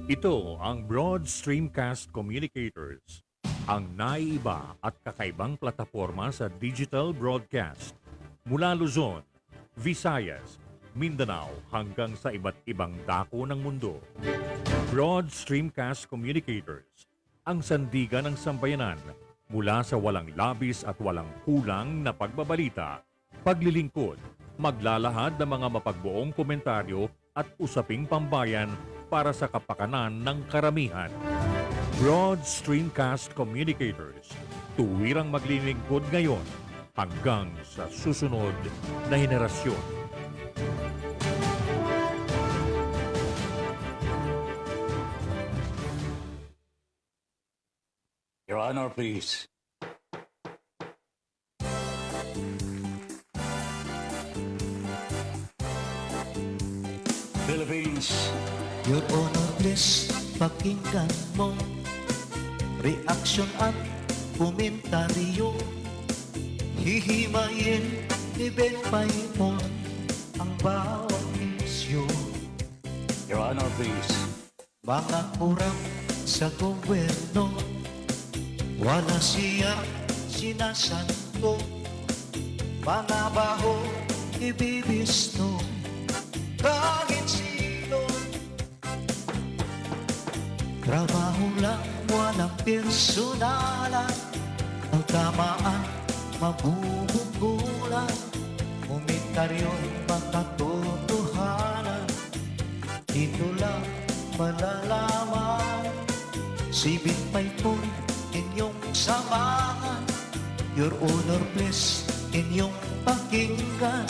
Ito ang Broad Streamcast Communicators, ang naiiba at kakaibang plataforma sa digital broadcast. Mula Luzon, Visayas, Mindanao hanggang sa iba't ibang dako ng mundo. Broad Streamcast Communicators, ang sandigan ng sambayanan mula sa walang labis at walang kulang na pagbabalita, paglilingkod, maglalahad ng mga mapagbuong komentaryo at usaping pambayan para sa kapakanan ng karamihan. Broad Streamcast Communicators, tuwirang maglilingkod ngayon hanggang sa susunod na henerasyon. Your Honor, please. Philippines. Your Honor, please, pakinggan mo reaksyon at komentaryo. Hihimayin ni Ben Paimon ang bawat isyu. Your Honor, please. Mga kurang sa gobyerno, wala siya sinasanto. Mga baho ibibisto kahit sino. Trabaho lang, walang personalan. Ang tamaan, mabubugulan. Komentaryo'y makatotohanan. Dito lang malalaman. Sibing pa'y po inyong samahan. Your Honor, please, inyong pakinggan.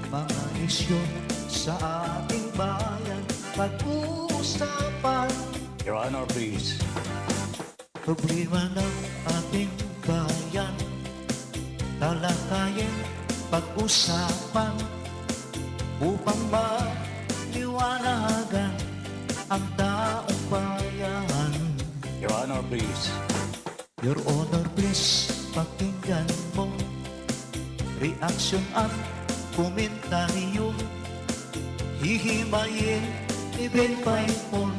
Mga isyu sa ating bayan, pag-uusapan. Your Honor, please. Problema ng ating bayan, talakayin, pag-usapan, upang maliwanagan ang taong bayan. Your Honor, please. Your Honor, please, pakinggan mo reaksyon at komentaryo. Hihimayin ni Ben Paimon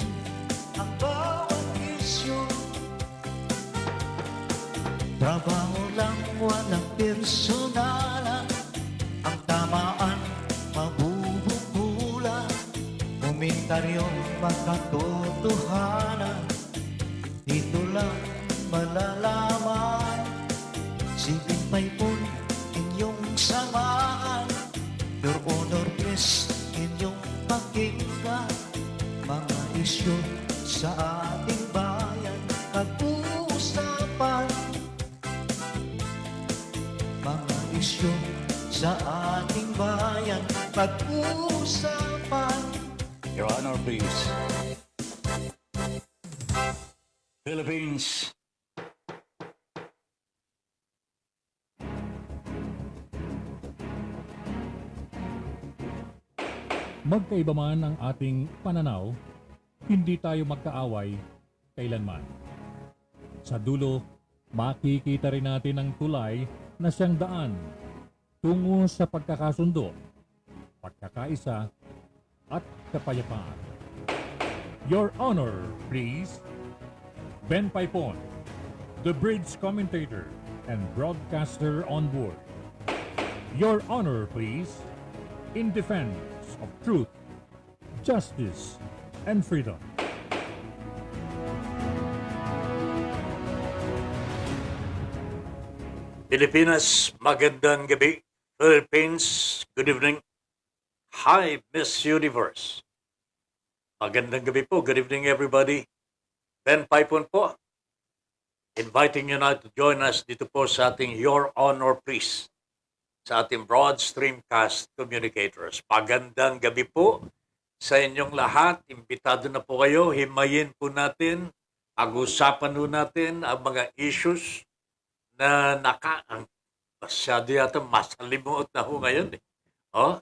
ang bawat isyu. Trabaho lang, walang personalan. Ang tamaan, mabubugulan. Komentaryo, makatotohanan. Dito lang malalaman. Sipin pa'y po inyong samahan. Your Honor, please, inyong pakinggan. Mga isyu sa ating bayan, pag-uusapan. Mga isyu sa ating bayan, pag-uusapan. Your Honor, please. Philippines. Magkaiba man ang ating pananaw, hindi tayo magkaaway kailanman. Sa dulo, makikita rin natin ang tulay na siyang daan tungo sa pagkakasundo, pagkakaisa, at kapayapaan. Your Honor, please. Ben Paipon, the bridge commentator and broadcaster on board. Your Honor, please. In defense of truth, justice, and freedom. Pilipinas, magandang gabi. Philippines, good evening. Hi, Miss Universe. Magandang gabi po. Good evening, everybody. Ben Paipon po. Inviting you now to join us dito po sa ating Your Honor, please. Sa ating Broad Streamcast Communicators. Magandang gabi po sa inyong lahat. Imbitado na po kayo. Himayin po natin. Pag-usapan po natin ang mga issues na masyado yata masalimuot na ho ngayon. Oh?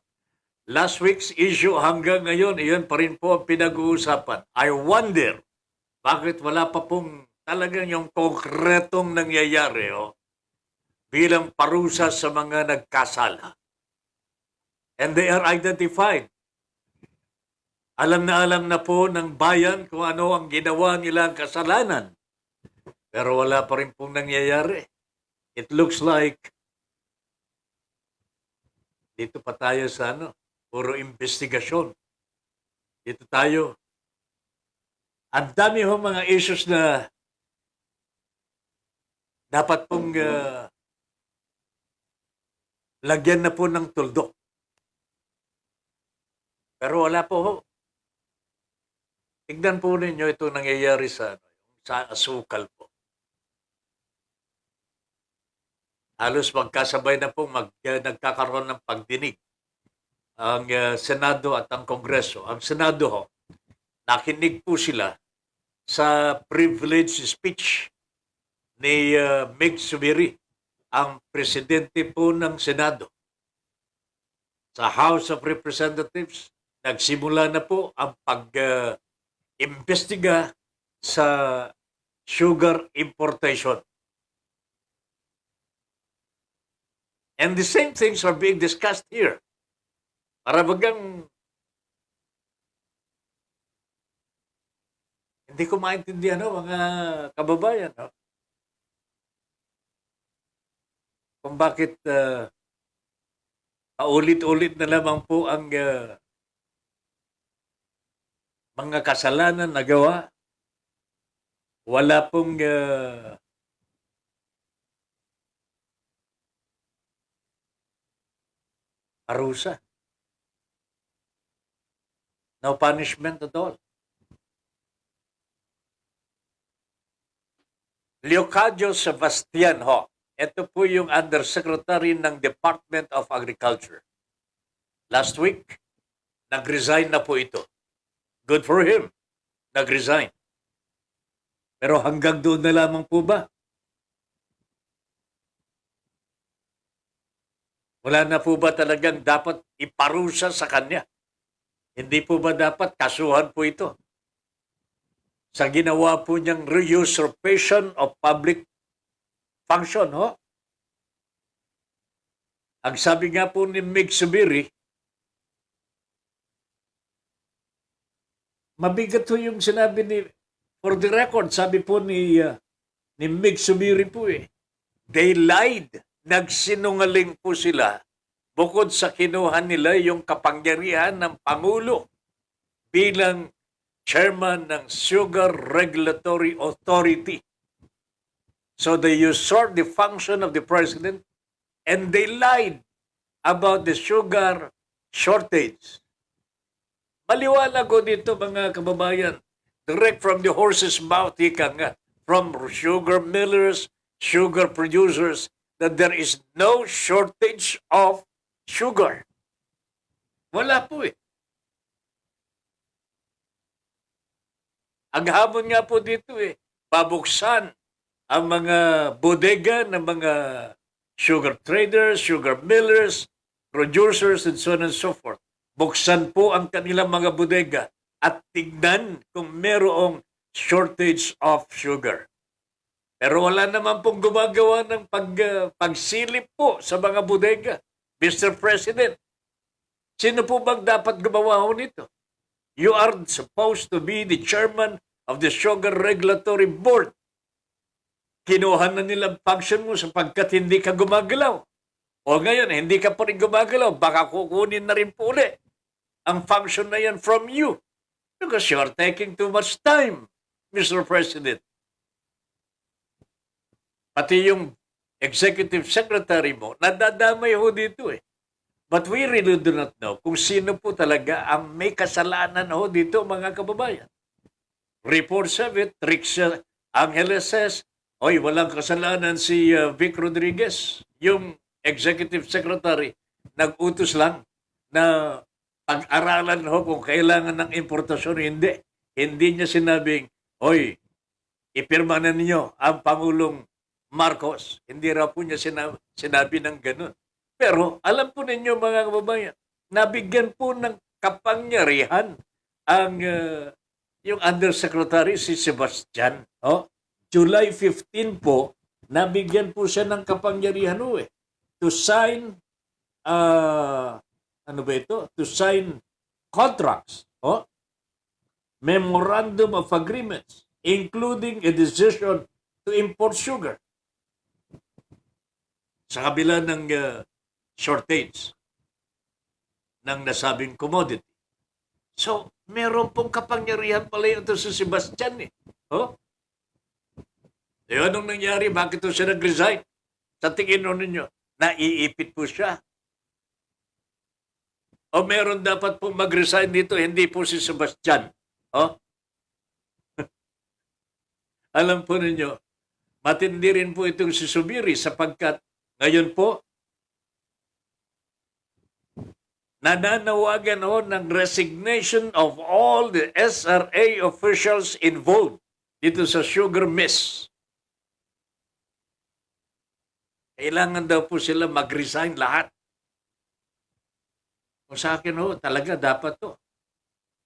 Last week's issue hanggang ngayon, iyon pa rin po ang pinag-uusapan. I wonder, bakit wala pa pong talagang yung konkretong nangyayari bilang parusa sa mga nagkasala. And they are identified. alam na po ng bayan kung ano ang ginawa nilang kasalanan. Pero wala pa rin pong nangyayari. It looks like dito pa tayo sa puro investigasyon. Dito tayo. Ang dami ho mga issues na dapat pong lagyan na po ng tuldok. Pero wala po ho. Tignan po ninyo ito nangyayari sa asukal po. Halos magkasabay na po nagkakaroon ng pagdinig ang Senado at ang Kongreso. Ang Senado ho, nakinig po sila sa privilege speech ni Mig Subiri, ang presidente po ng Senado. Sa House of Representatives, nagsimula na po ang pag-imbestiga sa sugar importation. And the same things are being discussed here. Para bagang hindi ko maintindihan mga kababayan. Kung bakit paulit-ulit na lamang po ang mga kasalanan na gawa. Wala pong parusa. No punishment at all. Leocadio Sebastian ho. Ito po yung Undersecretary ng Department of Agriculture. Last week, nag-resign na po ito. Good for him. Nag-resign. Pero hanggang doon na lamang po ba? Wala na po ba talagang dapat iparusa sa kanya? Hindi po ba dapat kasuhan po ito? Sa ginawa po niyang usurpation of public function, ho? Ang sabi nga po ni Mig Subiri, mabigat po yung sinabi ni, for the record, sabi po ni Mig Subiri po they lied. Nagsinungaling po sila bukod sa kinuha nila yung kapangyarihan ng Pangulo bilang chairman ng Sugar Regulatory Authority. So they usurped the function of the president and they lied about the sugar shortage. Maliwanag ko dito mga kababayan, direct from the horse's mouth, ika nga, from sugar millers, sugar producers, that there is no shortage of sugar. Wala po Ang hamon nga po dito pabuksan ang mga bodega ng mga sugar traders, sugar millers, producers, and so on and so forth. Buksan po ang kanilang mga bodega at tignan kung merong shortage of sugar. Pero wala naman pong gumagawa ng pagsilip po sa mga bodega. Mr. President, sino po bang dapat gumawa ho nito? You are supposed to be the chairman of the Sugar Regulatory Board. Kinuha na nilang function mo sapagkat hindi ka gumagalaw. O ngayon, hindi ka pa rin gumagalaw. Baka kukunin na rin po ulit ang function na yan from you. Because you are taking too much time, Mr. President. Pati yung executive secretary mo, nadadamay ho dito But we really do not know kung sino po talaga ang may kasalanan ho dito, mga kababayan. Report of it, Trixie Angeles says, walang kasalanan si Vic Rodriguez. Yung executive secretary, nag-utos lang na pag-aralan ho kung kailangan ng importasyon. Hindi. Hindi niya sinabing, ipirma na ninyo ang Pangulong Marcos. Hindi raw po niya sinabi ng ganun. Pero alam po ninyo mga kababayan, nabigyan po ng kapangyarihan ang yung Undersecretary si Sebastian. July 15 po, nabigyan po siya ng kapangyarihan to sign to sign contracts memorandum of agreements, including a decision to import sugar sa kabila ng shortage ng nasabing commodity. So, meron pong kapangyarihan pala ito si Sebastian eh. Oh? E anong nangyari? Bakit ito siya nag-resign? Sa tingin ninyo, naiipit po siya. O meron dapat pong mag-resign dito, hindi po si Sebastian. Oh? Alam po ninyo, matindi rin po itong si Subiri sapagkat ngayon po, nananawagan ho ng resignation of all the SRA officials involved dito sa sugar miss. Kailangan daw po sila mag-resign lahat. Kung sa akin ho, talaga dapat to.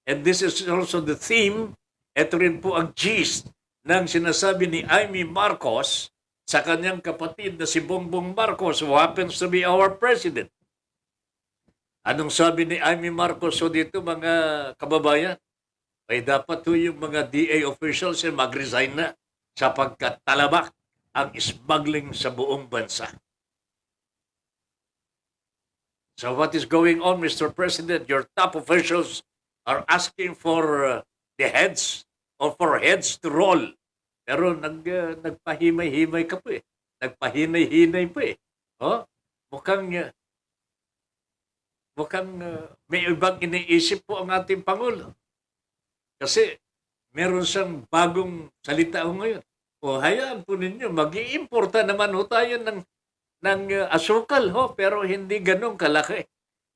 And this is also the theme, ito rin po ang gist ng sinasabi ni Amy Marcos sa kanyang kapatid na si Bongbong Marcos who happens to be our president. Anong sabi ni Amy Marcos so dito mga kababayan? Ay dapat po yung mga DA officials mag-resign na sapagkat talabak ang smuggling sa buong bansa. So what is going on, Mr. President? Your top officials are asking for the heads or for heads to roll. Pero nagpahimay-himay ka po eh. Nagpahinay-hinay po eh. Oh? Mukhang may ibang iniisip po ang ating Pangulo. Kasi meron siyang bagong salita ho ngayon. O hayaan po ninyo, mag-iimporta naman ho tayo ng asukal ho, pero hindi ganun kalaki.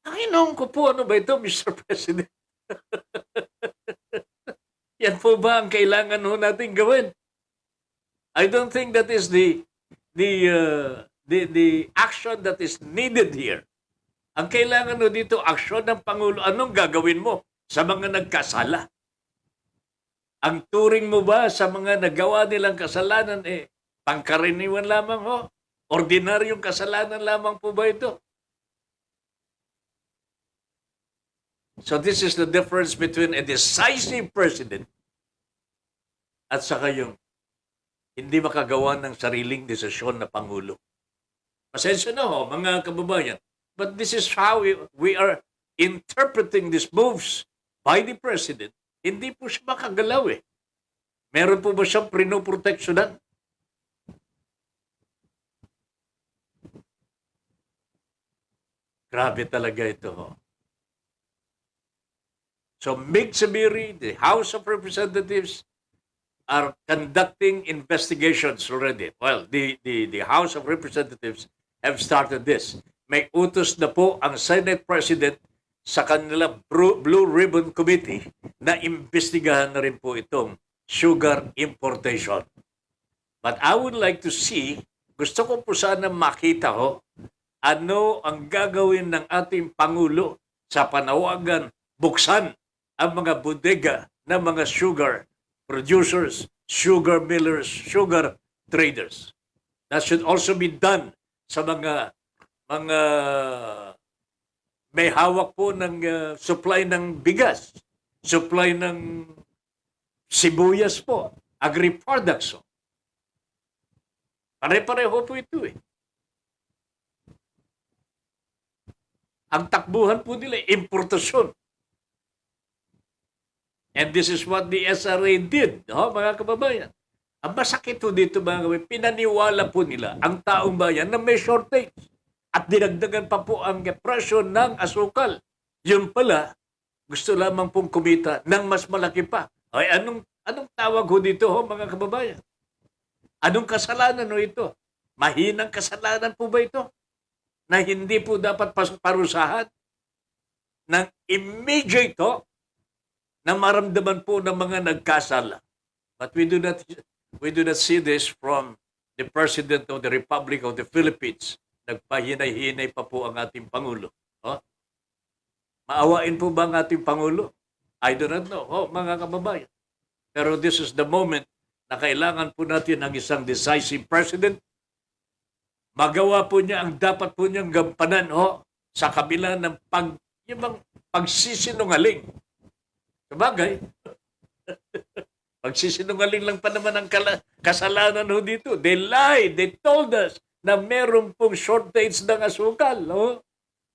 Panginoon ko po, ano ba ito, Mr. President? Yan po ba ang kailangan ho natin gawin? I don't think that is the action that is needed here. Ang kailangan ho dito, aksyon ng Pangulo. Anong gagawin mo sa mga nagkasala? Ang turing mo ba sa mga nagawa nilang kasalanan, pangkaraniwan lamang ho? Ordinaryong kasalanan lamang po ba ito? So this is the difference between a decisive president at saka yung hindi makagawa ng sariling desisyon na Pangulo. Pasensya na ho, mga kababayan. But this is how we are interpreting these moves by the President. Hindi po siya makagalaw eh. Meron po ba siyang pinoproteksyonan? Grabe talaga ito. Ho. So, Mig Sabiri, the House of Representatives are conducting investigations already. Well, the House of Representatives have started this. May utos na po ang Senate President sa kanila Blue Ribbon Committee na imbestigahan na rin po itong sugar importation. But I would like to see, gusto ko po sana makita ho, ano ang gagawin ng ating Pangulo sa panawagan buksan ang mga bodega ng mga sugar producers, sugar millers, sugar traders. That should also be done sa mga may hawak po ng supply ng bigas, supply ng sibuyas po, agri-products. Pare-pareho po ito eh. Ang takbuhan po nila, importasyon. And this is what the SRA did, mga kababayan. Ang masakit po dito mga kababayan, pinaniwala po nila ang taong bayan na may shortage. At dinagdagan pa po ang presyo ng asukal. Yun pala, gusto lamang pong kumita ng mas malaki pa. Ay, anong tawag ho dito, mga kababayan? Anong kasalanan ho ito? Mahinang kasalanan po ba ito? Na hindi po dapat parusahan ng immediate na maramdaman po ng mga nagkasala. But we do not see this from the President of the Republic of the Philippines. Nagpahinay-hinay pa po ang ating Pangulo. Maawain po ba ang ating Pangulo? I do not know, mga kababayan. Pero this is the moment na kailangan po natin ng isang decisive president. Magawa po niya ang dapat po niyang gampanan sa kabila ng pagsisinungaling. Sabagay, Magsisinungaling lang pa naman ang kasalanan ho dito. They lied. They told us na meron pong shortage ng asukal. No?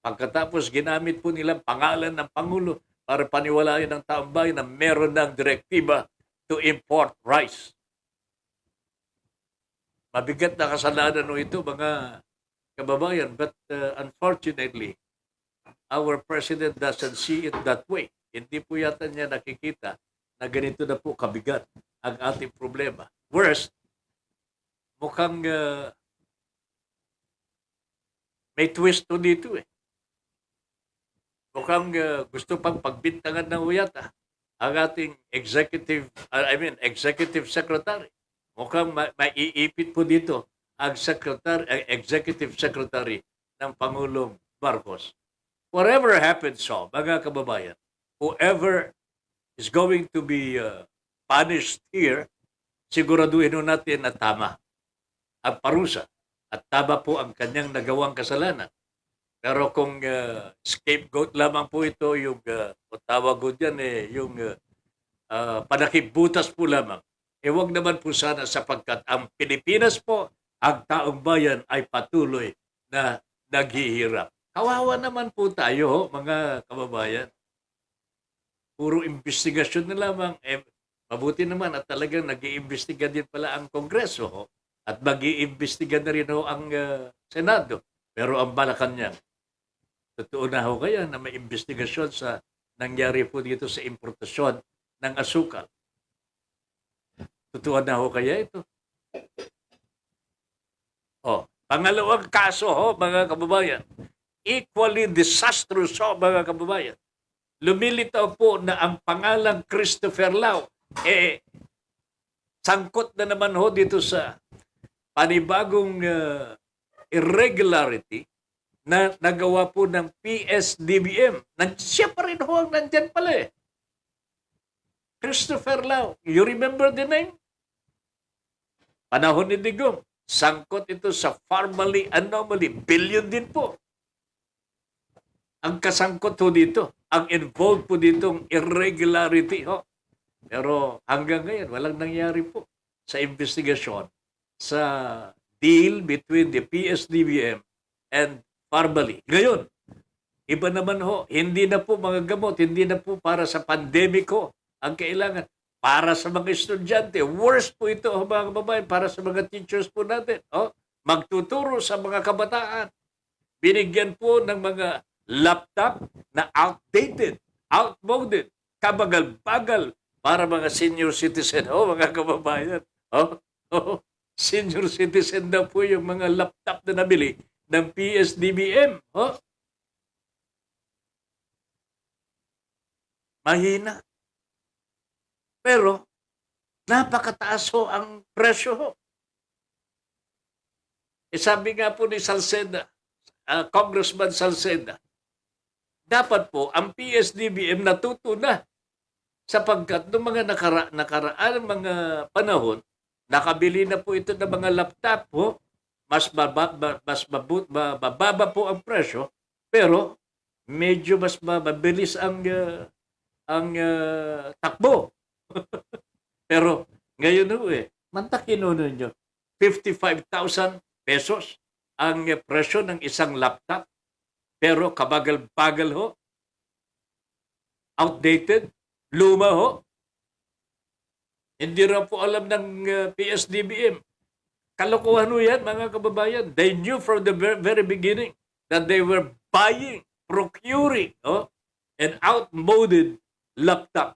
Pagkatapos ginamit po nilang pangalan ng Pangulo para paniwalain ng taong bayan na meron ng direktiba to import rice. Mabigat na kasalanan ho ito, mga kababayan. But unfortunately, our president doesn't see it that way. Hindi po yata niya nakikita na ganito na po kabigat ang ating problema. Worst, mukhang may twist to dito eh. Mukhang gusto pang pagbintangan ng uyata ang ating executive secretary. Mukhang maiipit po dito ang executive secretary ng Pangulong Marcos. Whatever happens so, mga kababayan, whoever is going to be punished here, siguraduhin natin na tama ang parusa at tama po ang kanyang nagawang kasalanan. Pero kung scapegoat lamang po ito, yung tawag ko dyan, yung panakibutas po lamang, huwag naman po sana sapagkat ang Pilipinas po, ang taong bayan ay patuloy na naghihirap. Kawawa naman po tayo, mga kababayan. Puro investigasyon na lamang. Mabuti naman at talagang nag-iimbestiga din pala ang Kongreso at mag-iimbestiga na rin ang Senado. Pero ang Malacanang, totoo na kaya na may investigasyon sa nangyari po dito sa importasyon ng asukal. Totoo na kaya ito? Pangalawang kaso mga kababayan. Equally disastrous mga kababayan. Lumilitaw po na ang pangalang Christopher Lau sangkot na naman dito sa panibagong irregularity na nagawa po ng PSDBM. Siya pa rin ang nandyan pala eh. Christopher Lau. You remember the name? Panahon ni Digong. Sangkot ito sa Farmally Anomaly. Billion din po. Ang kasangkot dito. Ang involved po ditong irregularity. Pero hanggang ngayon, walang nangyari po sa investigasyon sa deal between the PSDBM and Farmally. Ngayon, iba naman hindi na po mga gamot, hindi na po para sa pandemiko ang kailangan. Para sa mga estudyante, worst po ito mga kababayan, para sa mga teachers po natin. Magtuturo sa mga kabataan. Binigyan po ng mga laptop na outdated, outmoded, kabagal-bagal para mga senior citizen. Mga kababayan. Senior citizen daw po yung mga laptop na nabili ng PSDBM. Mahina. Pero, napakataas ang presyo. Sabi nga po ni Salceda, Congressman Salceda, dapat po ang PSDBM natuto na sapagkat noong mga nakaraan mga panahon, nakabili na po ito ng mga laptop mas mababa po ang presyo, pero medyo mas mabilis ang takbo. Pero ngayon mantakin nyo, 55,000 pesos ang presyo ng isang laptop, pero kabagal-bagal outdated, luma hindi raw po alam ng PSDBM. Kalokohan yan, mga kababayan. They knew from the very beginning that they were procuring an outmoded laptop.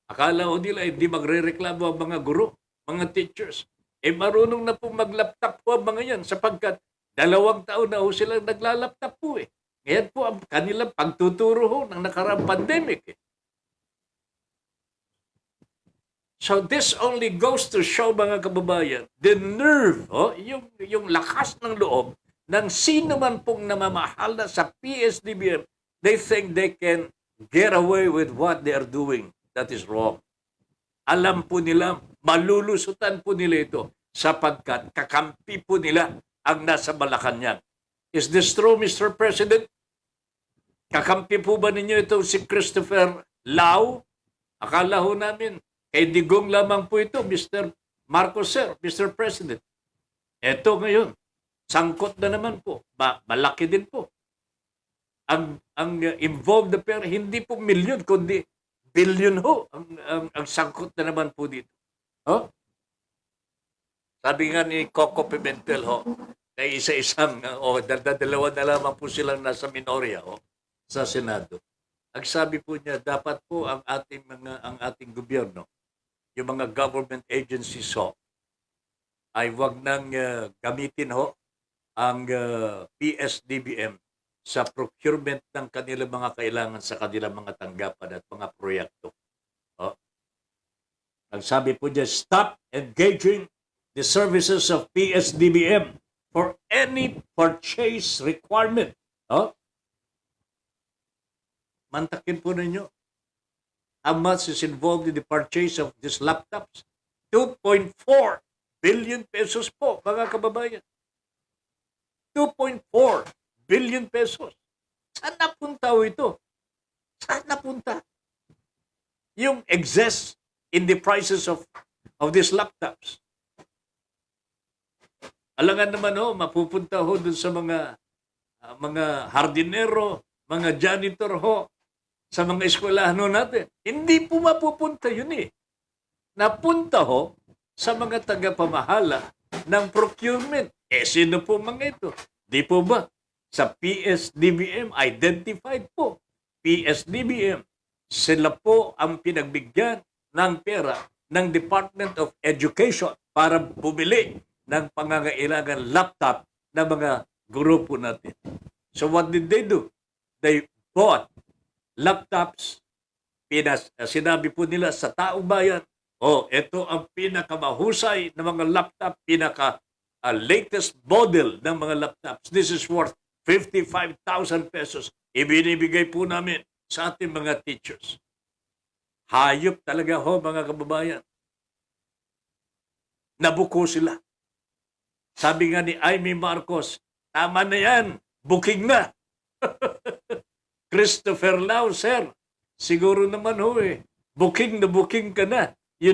Akala nila hindi magre-reklamo ang mga guro, mga teachers. Marunong na po mag-laptop po ang mga yan sapagkat 2 taon na silang nagla-laptop po Ngayon po ang kanilang pagtuturo ng nakaraang pandemic So this only goes to show, mga kababayan, the nerve, yung lakas ng loob ng sino man pong namamahala sa PSDBM. They think they can get away with what they are doing. That is wrong. Alam po nila, malulusutan po nila ito sapagkat kakampi po nila ang nasa Malacanang. Is this true, Mr. President? Kakampi po ba ninyo ito si Christopher Lau? Akala ho namin Kay Digong lamang po ito, Mr. Marcos, sir, Mr. President. Eto ngayon, sangkot na naman po. Malaki din po. Ang involved na pera, hindi po milyon, kundi billion ho ang sangkot na naman po dito. Oh? Sabi nga ni Coco Pimentel ho, kay isa-isang, dalawa na lamang po silang nasa minorya sa Senado. Ang sabi po niya, dapat po ang ating gobyerno, yung mga government agencies ay wag nang gamitin ang PSDBM sa procurement ng kanilang mga kailangan sa kanilang mga tanggapan at mga proyekto. Ang sabi po niya, stop engaging the services of PSDBM for any purchase requirement. Mantakin po ninyo. How much is involved in the purchase of these laptops? 2.4 billion pesos po, mga kababayan. 2.4 billion pesos. Saan napunta ito? Saan napunta? Yung excess in the prices of these laptops. Alangan naman mapupunta dun sa mga hardinero, mga janitor sa mga eskwelahan natin. Hindi po mapupunta yun Napunta sa mga tagapamahala ng procurement. Sino po mga ito? Di po ba? Sa PSDBM, identified po. PSDBM, sila po ang pinagbigyan ng pera ng Department of Education para bumili ng pangangailangan laptop ng mga guro po natin. So what did they do? They bought laptops. Sinabi po nila sa taong bayan, ito ang pinakamahusay na mga laptop, latest model ng mga laptops. This is worth 55,000 pesos. Ibinibigay po namin sa ating mga teachers. Hayop talaga mga kababayan. Nabuko sila. Sabi nga ni Amy Marcos, tama na yan, booking na. Christopher Lau, sir, siguro naman booking na booking ka na. You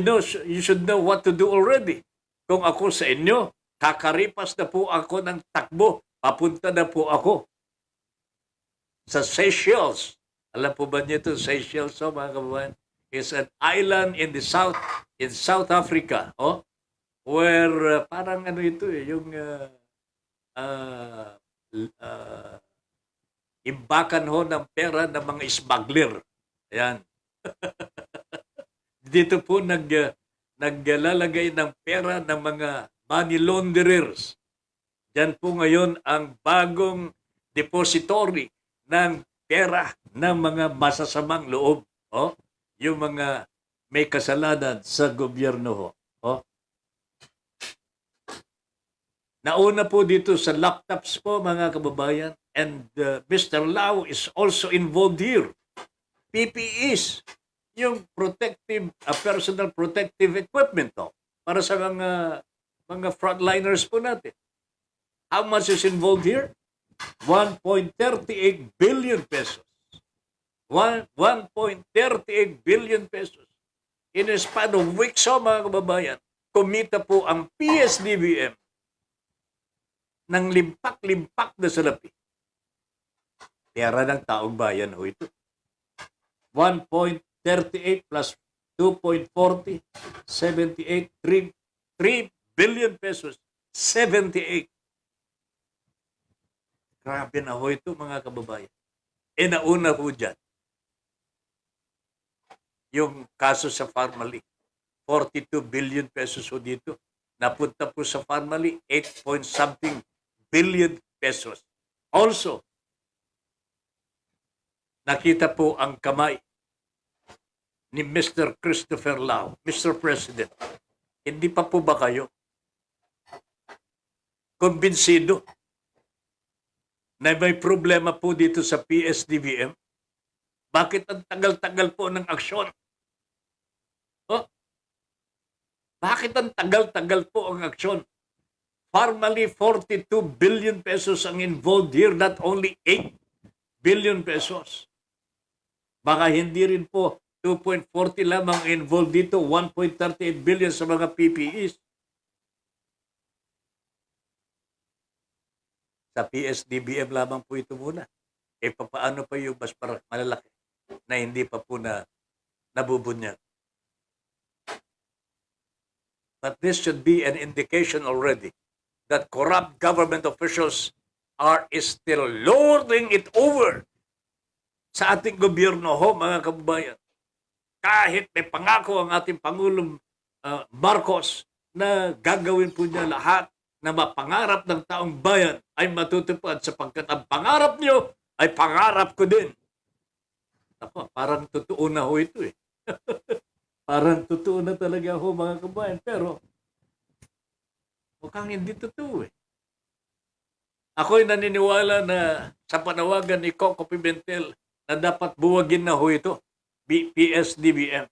should know what to do already. Kung ako sa inyo, kakaripas na po ako ng takbo. Papunta na po ako sa Seychelles. Alam po ba niyo ito, Seychelles, mga kababayan? It's an island in South Africa, where parang ito yung imbakan ng pera ng mga smuggler. Ayan. Dito po naglalagay ng pera ng mga money launderers. Diyan po ngayon ang bagong depository ng pera ng mga masasamang loob. Yung mga may kasalanan sa gobyerno. Nauna po dito sa laptops po, mga kababayan. And Mr. Lau is also involved here. PPEs, yung personal protective equipment para sa mga frontliners po natin. How much is involved here? 1.38 billion pesos. 1.38 billion pesos. In a span of weeks, mga kababayan, kumita po ang PSDBM ng limpak-limpak na salapi. Pera ng taong bayan ito. 1.38 plus 2.40, 78, 3 billion pesos, 78. Grabe na ito, mga kababayan. Nauna po dyan. Yung kaso sa Pharmally, 42 billion pesos dito. Napunta po sa Pharmally, 8 point something billion pesos. Also, nakita po ang kamay ni Mr. Christopher Lau. Mr. President, hindi pa po ba kayo kumbinsido na may problema po dito sa PSDBM? Bakit ang tagal-tagal po ng aksyon? Bakit ang tagal-tagal po ang aksyon? Formally, 42 billion pesos ang involved here, not only 8 billion pesos. Baka hindi rin po 2.40 lamang involved dito, 1.38 billion sa mga PPEs. Sa PSDBM lamang po ito muna. E paano pa yung mas malalaki na hindi pa po na nabubunyag? But this should be an indication already that corrupt government officials is still lording it over sa ating gobyerno ho, mga kababayan. Kahit may pangako ang ating Pangulong Marcos na gagawin po niya lahat na mapangarap ng taong bayan ay matutupad sapagkat ang pangarap niyo ay pangarap ko din. Ako, parang totoo na ho ito eh. Parang totoo na talaga ho, mga kabayan. Pero mukhang hindi totoo eh. Ako'y naniniwala na sa panawagan ni Coco Pimentel na dapat buwagin na ho ito, PSDBM.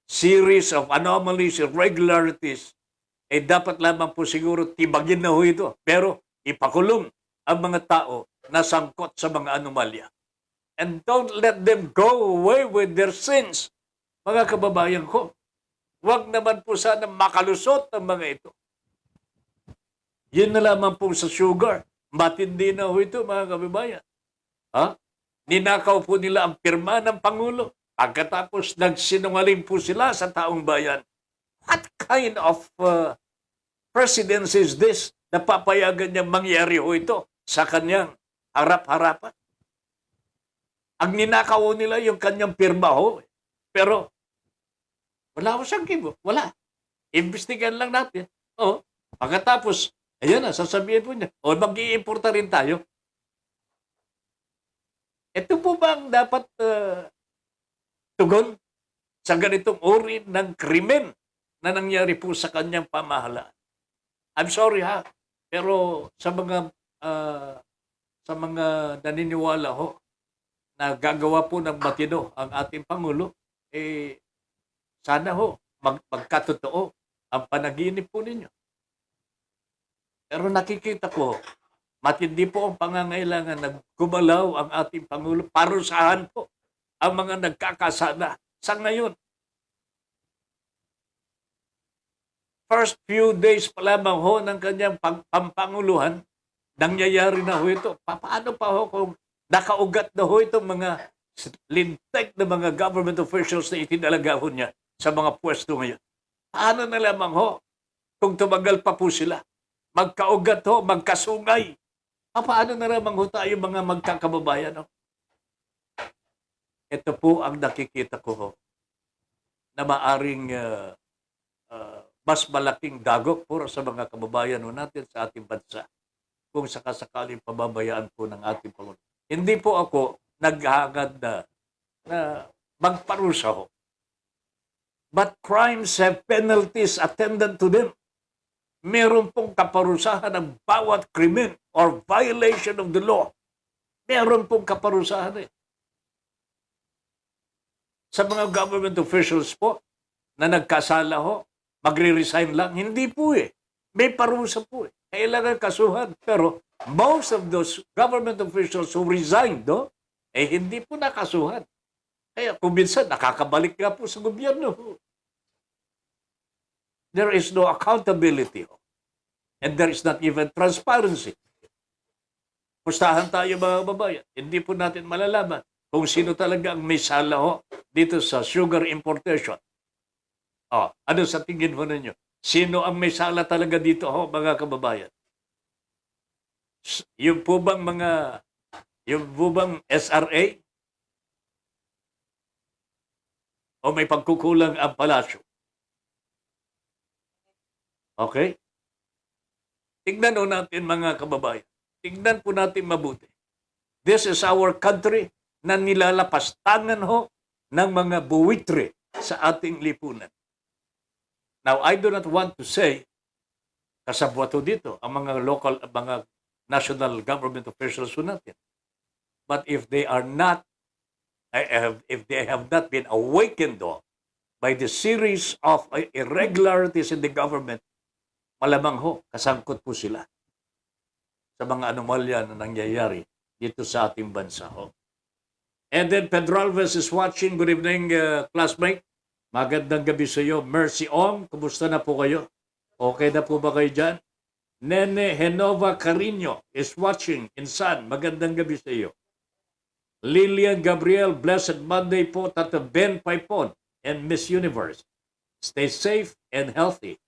Series of anomalies, irregularities, dapat lamang po siguro tibagin na ho ito. Pero ipakulong ang mga tao na sangkot sa mga anomalya. And don't let them go away with their sins. Mga kababayan ko, huwag naman po sana makalusot ang mga ito. Yun na lamang po sa sugar. Matindi na ho ito, mga kababayan. Ha? Ninakaw po nila ang pirma ng Pangulo. Pagkatapos nagsinungaling po sila sa taong bayan. What kind of presidency is this? Napapayagan niya mangyari ho ito sa kanyang harap-harapan. Ang ninakaw nila yung kanyang pirma ho. Pero wala ko siyang kibo. Wala. Imbestigan lang natin. O, pagkatapos, ayan na, sasabihin po niya, o mag-iimporta rin tayo. Ito po ba ang dapat tugon sa ganitong uri ng krimen na nangyari po sa kanyang pamahalaan? I'm sorry ha, pero sa mga naniniwala ho na gagawa po ng matino ang ating Pangulo, sana ho magkatotoo ang panaginip po ninyo. Pero nakikita ko, matindi po ang pangangailangan na gumalaw ang ating Pangulo. Parusahan po ang mga nagkakasala sa ngayon. First few days pa lamang ho ng kanyang pampanguluhan, nangyayari na ho ito. Paano pa ho kung nakaugat na ho itong mga lintek na mga government officials na itinalaga ho niya sa mga pwesto ngayon? Paano na lamang ho kung tumagal pa po sila? Magkaugat ho, magkasungay. Paano na lamang ho tayo mga magkakababayan ho? Ito po ang nakikita ko ho na maaring mas malaking dagok po sa mga kababayan ho natin sa ating bansa kung sakasakaling pababayaan po ng ating Pangulo. Hindi po ako naghahangad na magparusa ho. But crimes have penalties attendant to them. Meron pong kaparusahan ng bawat krimen or violation of the law. Meron pong kaparusahan eh. Sa mga government officials po na nagkasala ho, magre-resign lang. Hindi po eh. May parusa po eh. Kailangan kasuhan. Pero most of those government officials who resigned, hindi po nakasuhan. Kaya kung minsan, nakakabalik nga po sa gobyerno. There is no accountability. And there is not even transparency. Pustahan tayo mga babayan. Hindi po natin malalaman kung sino talaga ang may sala dito sa sugar importation. Ano sa tingin mo ninyo? Sino ang may sala talaga dito mga kababayan? Yung po bang SRA? O may pagkukulang ang palasyo? Okay? Tignan po natin mga kababayan. Tignan po natin mabuti. This is our country na nilalapastangan ng mga buwitre sa ating lipunan. Now, I do not want to say, kasabwato dito, ang mga local, mga national government officials natin. But if they are not, if they have not been awakened by the series of irregularities in the government, malamang kasangkot po sila sa mga anomalya na nangyayari dito sa ating bansa And then Pedro Alves is watching. Good evening, classmate. Magandang gabi sa iyo. Mercy Ong, kumusta na po kayo? Okay na po ba kayo dyan? Nene Henova Carino is watching. Insan, magandang gabi sa iyo. Lilian Gabriel, blessed Monday po, Tata Ben Paipon and Miss Universe. Stay safe and healthy.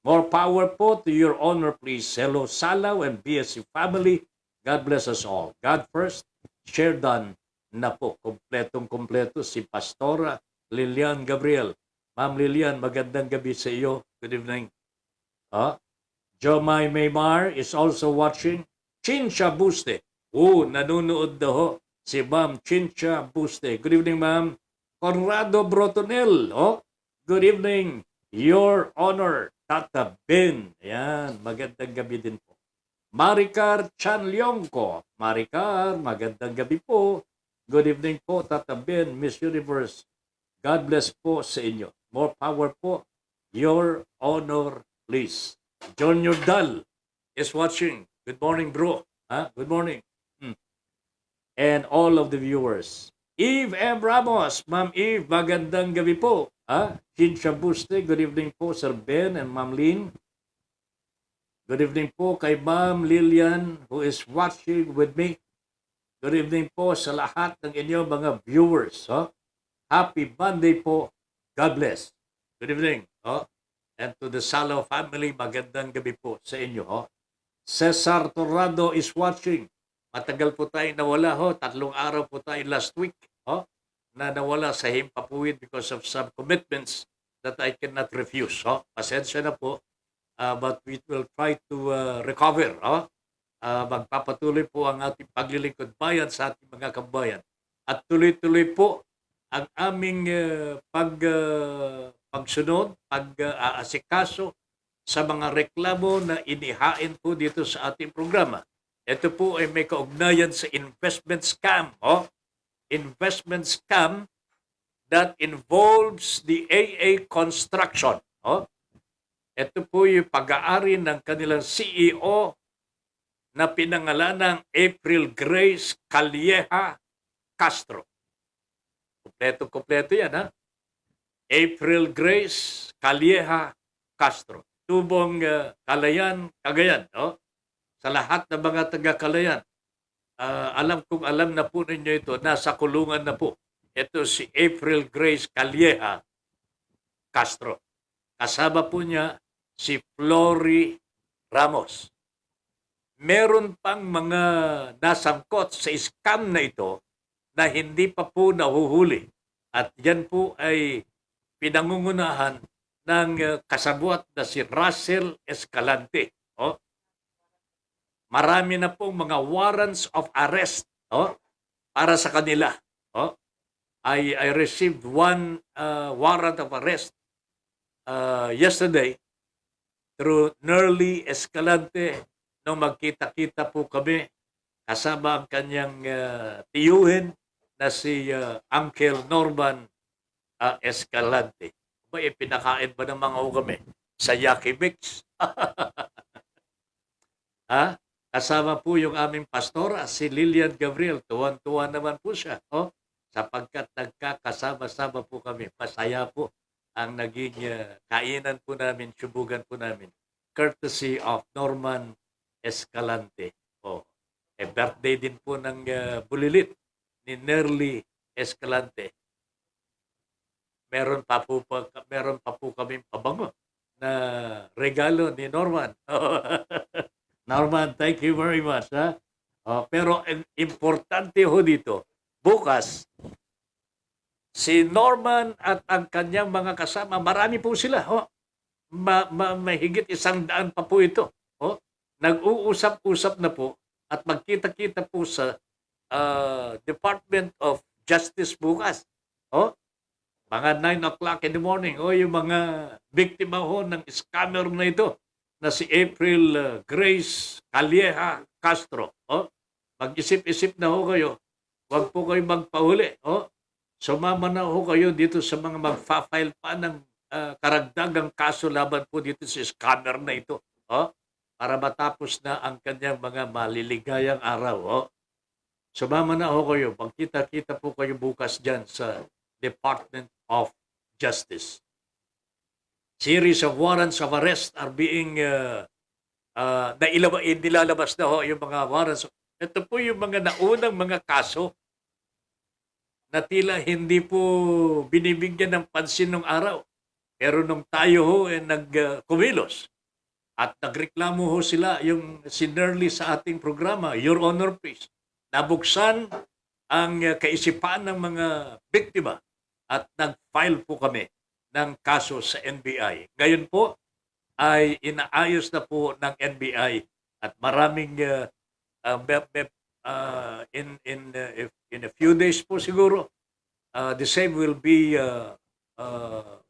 More power po to your honor, please. Hello, Salaw and BSC family. God bless us all. God first, share done na po. Kompletong-kompleto si Pastora Lilian Gabriel. Ma'am Lilian, magandang gabi sa iyo. Good evening. Jomai Maymar is also watching. Chincha Buste. Nanonood na ho. Si Ma'am Chincha Buste. Good evening, Ma'am. Conrado Brotonel. Good evening. Your Honor, Tata Ben. Ayan, magandang gabi din po. Maricar Chanlyongko. Maricar, magandang gabi po. Good evening po, Tata Ben, Miss Universe. God bless po sa inyo. More power po. Your Honor, please. John Yordal is watching. Good morning, bro. Good morning. And all of the viewers. Eve M. Ramos. Ma'am Eve, magandang gabi po. Chincha Buste, good evening po, Sir Ben and Ma'am Lynn. Good evening po kay Ma'am Lilian who is watching with me. Good evening po sa lahat ng inyong mga viewers. Happy Monday po. God bless. Good evening. And to the Salaw family, magandang gabi po sa inyo. Cesar Torrado is watching. Matagal po tayo nawala. 3 araw po tayo last week. Na nawala sa Himpapuwid because of some commitments that I cannot refuse. Pasensya na po. But we will try to recover. Magpapatuloy po ang ating paglilingkod bayan sa ating mga kabayan. At tuloy-tuloy po ang aming pagsunod, pag-aasikaso sa mga reklamo na inihain po dito sa ating programa. Ito po ay may kaugnayan sa investment scam. Investment scam that involves the AA Construction. Ito po yung pag-aari ng kanilang CEO na pinangalanang April Grace Calleja Castro. Kompleto yan, April Grace Calleja Castro. Tubong Calayan, Cagayan. Sa lahat ng mga taga-Calayan, alam na po ninyo ito, nasa kulungan na po. Ito si April Grace Calleja Castro. Kasama po niya si Flory Ramos. Meron pang mga nasangkot sa scam na ito na hindi pa po nahuhuli. At yan po ay pinangungunahan ng kasabwat na si Russell Escalante. Marami na pong mga warrants of arrest para sa kanila. I received one warrant of arrest yesterday through Nerly Escalante nung magkita-kita po kami kasama ang kanyang tiyuhin na si Uncle Norman Escalante. Pinakain ba ng mga kami sa Yaki Mix? Kasama po yung aming pastora, si Lilian Gabriel. Tuwan-tuwa naman po siya. Sapagkat nagkakasama-sama po kami. Masaya po ang naging kainan po namin, subugan po namin. Courtesy of Norman Escalante. Birthday din po ng bulilit ni Nerly Escalante. Meron pa po kaming pabango na regalo ni Norman. Norman, thank you very much. Pero importante ho dito, bukas, si Norman at ang kanyang mga kasama, marami po sila. Mahigit 100 pa po ito. Nag-uusap-usap na po at magkita-kita po sa Department of Justice bukas. Mga 9 o'clock in the morning. Yung mga biktima ho ng scammer na ito na si April Grace Calleja Castro. Mag-isip-isip na ho kayo. Huwag po kayo magpahuli. Sumama na ho kayo dito sa mga magfa-file pa ng karagdagang kaso laban po dito sa scammer na ito. Para matapos na ang kanyang mga maliligayang araw. Sumama na ako kayo. Pagkita-kita po kayo bukas dyan sa Department of Justice. Series of warrants of arrest are being nilalabas na ho yung mga warrants. Ito po yung mga naunang mga kaso na tila hindi po binibigyan ng pansin nung araw. Pero nung tayo ho nagkumilos at nagreklamo ho sila yung sinerly sa ating programa, Your Honor please, nabuksan ang kaisipan ng mga biktima at nag-file po kami ng kaso sa NBI. Ngayon po ay inaayos na po ng NBI at maraming in a few days po siguro the same will be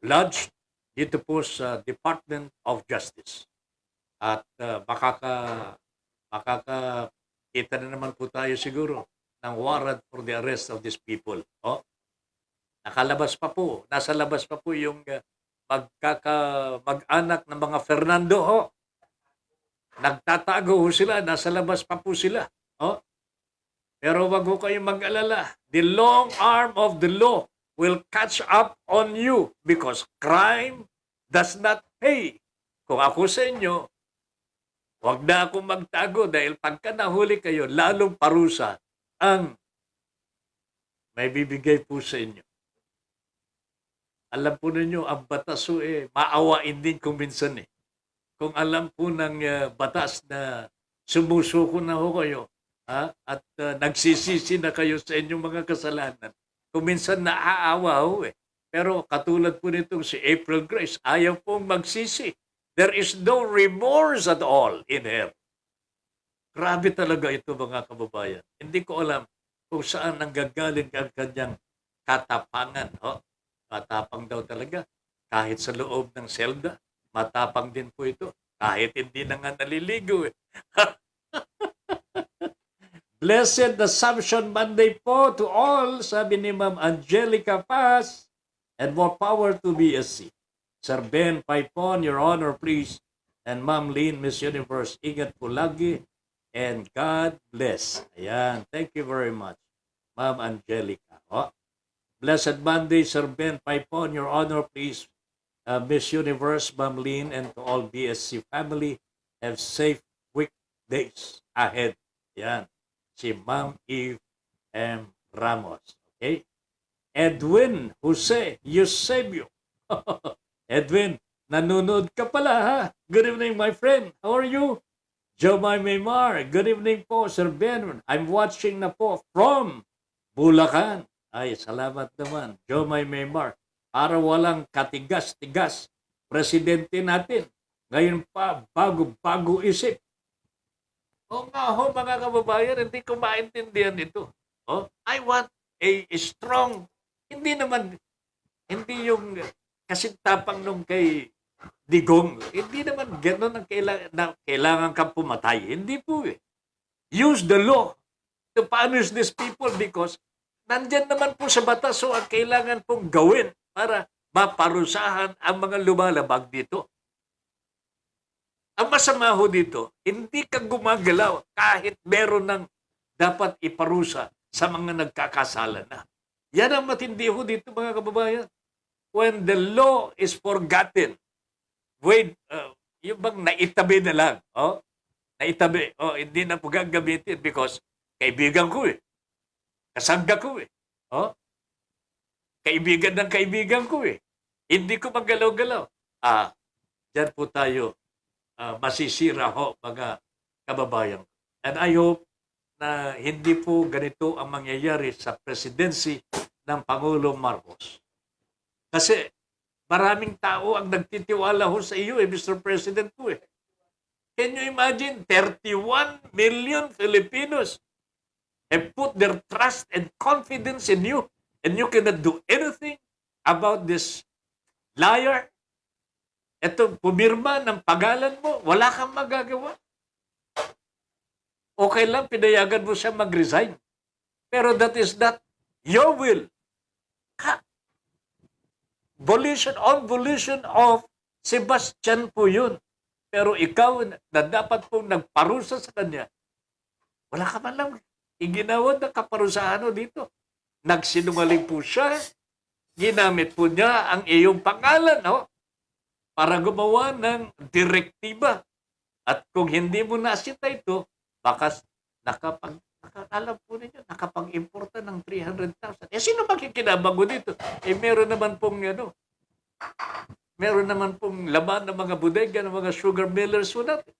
lodged dito po sa Department of Justice. At makakakita na naman po tayo siguro ng warrant for the arrest of these people. Oh, nasa labas pa po yung mag-anak ng mga Fernando. Oh, nagtatago ho sila, nasa labas pa po sila. Oh, pero wag ho kayong mag-alala. The long arm of the law will catch up on you because crime does not pay. Kung ako sa inyo, wag na akong magtago dahil pagka nahuli kayo, lalong parusa ang may bibigay po sa inyo. Alam po ninyo, ang batas po maawain din kung minsan eh. Kung alam po ng batas na sumusuko na ho kayo at nagsisisi na kayo sa inyong mga kasalanan, kung minsan naaawa ho eh. Pero katulad po nitong si April Grace, ayaw pong magsisi. There is no remorse at all in her. Grabe talaga ito mga kababayan. Hindi ko alam kung saan nanggagaling ang kanyang katapangan. Oh, matapang daw talaga. Kahit sa loob ng selda, matapang din po ito. Kahit hindi na nga naliligo eh. Blessed Assumption Monday po to all, sabi ni Ma'am Angelica Paz, and more power to BSC. Sir Ben Paipon, Your Honor, please, and Ma'am Lynn, Miss Universe, ingat po lagi, and God bless. Ayan, thank you very much, Ma'am Angelica. Oh. Blessed Monday, Sir Ben Paipon, Your Honor, please, Miss Universe, Ma'am Lynn, and to all BSC family, have safe weekdays ahead. Ayan, si Ma'am Eve M. Ramos. Okay? Edwin Jose Eusebio. Edwin, nanonood ka pala ha? Good evening, my friend. How are you? Jomay Maymar. Good evening po, Sir Ben. I'm watching na po from Bulacan. Ay, salamat naman. Jomay Maymar. Para walang katigas-tigas. Presidente natin. Ngayon pa, bago-bago isip. O nga ho, mga kababayan, hindi ko maintindihan ito. Oh, I want a strong, hindi yung kasintapang nung kay Digong. Hindi naman gano'n ang kailangan kang pumatay. Hindi po eh. Use the law to punish these people because nandyan naman po sa batas so ang kailangan pong gawin para maparusahan ang mga lumalabag dito. Ang masama ho dito, hindi ka gumagalaw kahit meron ng dapat iparusa sa mga nagkakasala na. Yan ang matindi ho dito mga kababayan. When the law is forgotten, yung bang naitabi na lang, naitabi, hindi na po gagamitin because kaibigan ko eh. Kasangga ko eh. Kaibigan ng kaibigan ko eh. Hindi ko magalaw-galaw. Diyan po tayo masisira ho mga kababayan. And I hope na hindi po ganito ang mangyayari sa presidency ng Pangulong Marcos. Kasi maraming tao ang nagtitiwala ho sa iyo Mr. President po eh. Can you imagine 31 million Filipinos have put their trust and confidence in you and you cannot do anything about this liar? Ito, pumirma ng pangalan mo, wala kang magagawa. Okay lang, pinayagan mo siya mag-resign. Pero that is not your will. Volition of Sebastian po yun. Pero ikaw na dapat pong nagparusa sa kanya, wala ka man lang Iginawa na kaparusahan ho dito. Nagsinungaling po siya. Ginamit po niya ang iyong pangalan para gumawa ng direktiba. At kung hindi mo nasita ito, baka alam po ninyo, nakapag-importa ng 300,000. Sino makikinabang dito? Meron naman pong laman ng mga bodega, ng mga sugar millers ho natin.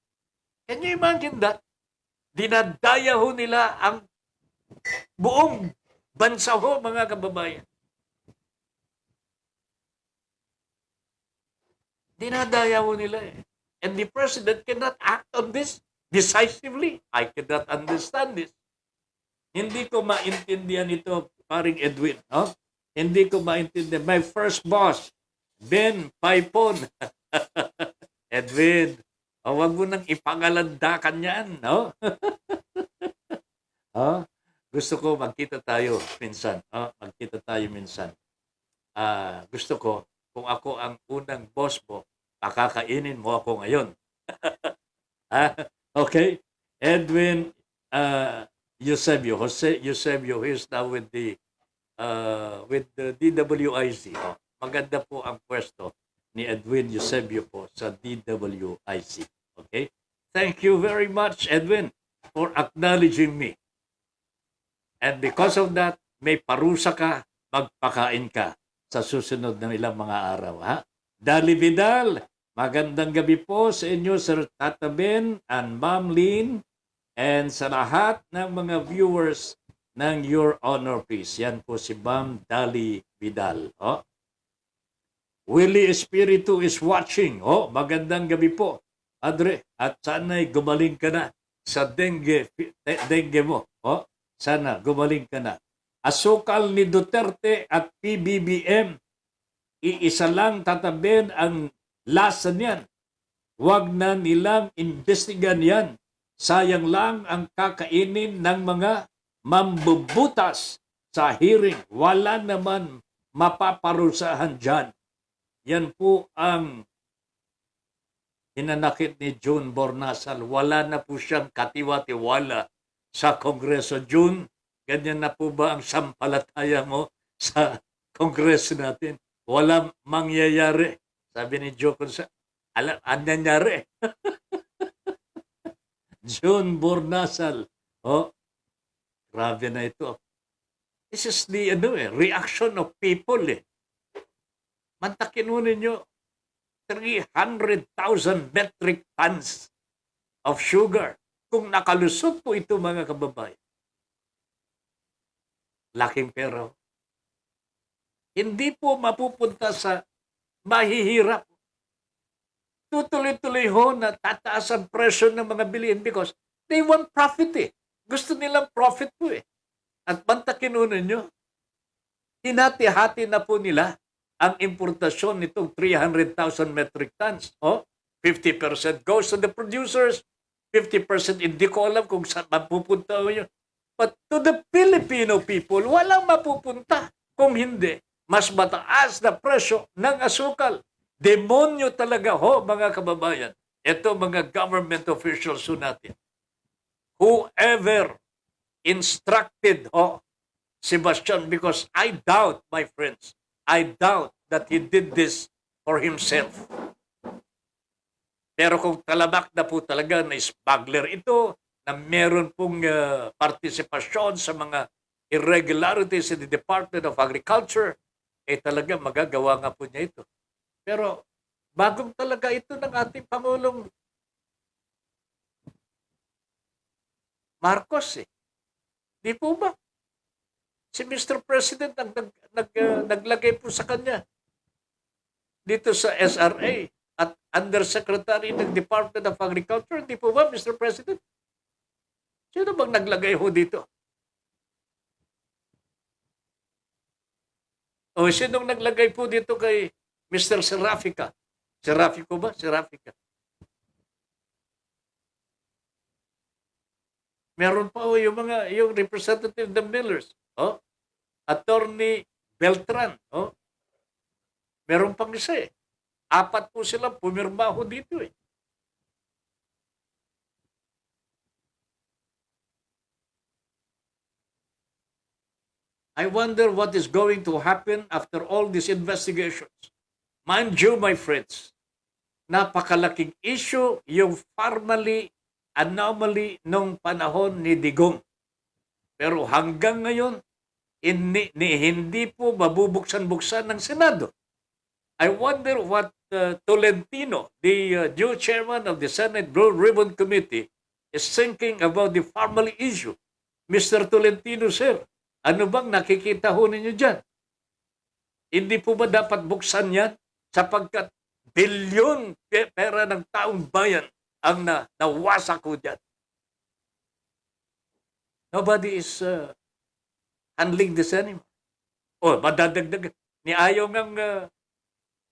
Can you imagine that? Dinadaya ho nila ang buong bansa ho, mga kababayan. Dinadaya ho nila eh. And the president cannot act on this decisively. I cannot understand this. Hindi ko maintindihan ito, paring Edwin. Hindi ko maintindihan. My first boss, Ben Paipon. Edwin, wag mo nang ipangalandakan yan. Gusto ko magkita tayo minsan. Magkita tayo minsan. Gusto ko, kung ako ang unang boss mo, pakakainin mo ako ngayon. Okay? Edwin Eusebio, Jose Eusebio, he is now with the DWIC. Maganda po ang pwesto ni Edwin Eusebio po sa DWIC. Okay? Thank you very much, Edwin, for acknowledging me. And because of that, may parusa ka, magpakain ka sa susunod na ilang mga araw. Dali Vidal, magandang gabi po sa inyo, Sir Tata Ben and Ma'am Lynn, and sa lahat ng mga viewers ng Your Honor Please. Yan po si Ma'am Dali Vidal. Willie Espiritu is watching. Magandang gabi po, Adre. At sana'y gumaling ka na sa dengue mo. Sana gumaling ka na. Asukal ni Duterte at PBBM, iisa lang tataben ang lasa niyan. Huwag na nilang imbestigan yan. Sayang lang ang kakainin ng mga mambubutas sa hearing. Wala naman mapaparusahan dyan. Yan po ang hinanakit ni June Bornasal. Wala na po siyang katiwa-tiwala sa Kongreso. June, ganyan na po ba ang sampalataya mo sa Kongreso natin? Walang mangyayari. Sabi ni Joe Consa, ang nangyari. June Bornasal. Grabe na ito. This is the reaction of people. Mantakin mo ninyo, 300,000 metric tons of sugar. Kung nakalusot po ito, mga kababayan, laking pera. Hindi po mapupunta sa mahihirap. Tutuloy-tuloy ho na tataas ang presyo ng mga bilihin because they want profit. Gusto nilang profit po . At mantakin ho ninyo, hinati-hati na po nila ang importasyon nitong 300,000 metric tons. 50% goes to the producers, 50% hindi ko alam kung saan mapupunta yun. But to the Filipino people, walang mapupunta kung hindi mas mataas na presyo ng asukal. Demonyo talaga mga kababayan. Ito mga government officials natin. Whoever instructed Sebastian, because I doubt, my friends, I doubt that he did this for himself. Pero kung talabak na po talaga na smuggler ito, na meron pong partisipasyon sa mga irregularities in the Department of Agriculture, talaga magagawa nga po niya ito. Pero bagong talaga ito ng ating Pangulong Marcos . Di po ba? Si Mr. President ang naglagay po sa kanya dito sa SRA at Undersecretary ng Department of Agriculture. Di po ba, Mr. President? Sino bang naglagay ho dito? O sinong naglagay po dito kay Mr. Serafica? Serafico ba? Serafica. Meron pa yung representative ng Millers. Attorney Beltran. Meron pang isa . 4 po sila pumirma ho dito . I wonder what is going to happen after all these investigations. Mind you, my friends, napakalaking issue yung family anomaly nung panahon ni Digong. Pero hanggang ngayon, hindi po mabubuksan-buksan ng Senado. I wonder what Tolentino, the new chairman of the Senate Blue Ribbon Committee, is thinking about the family issue. Mr. Tolentino, sir, ano bang nakikita ho ninyo dyan? Hindi po ba dapat buksan yan sapagkat bilyon pera ng taong bayan ang nawasak ko dyan? Nobody is handling this anymore. O, madadagdag. Ni ayaw ngang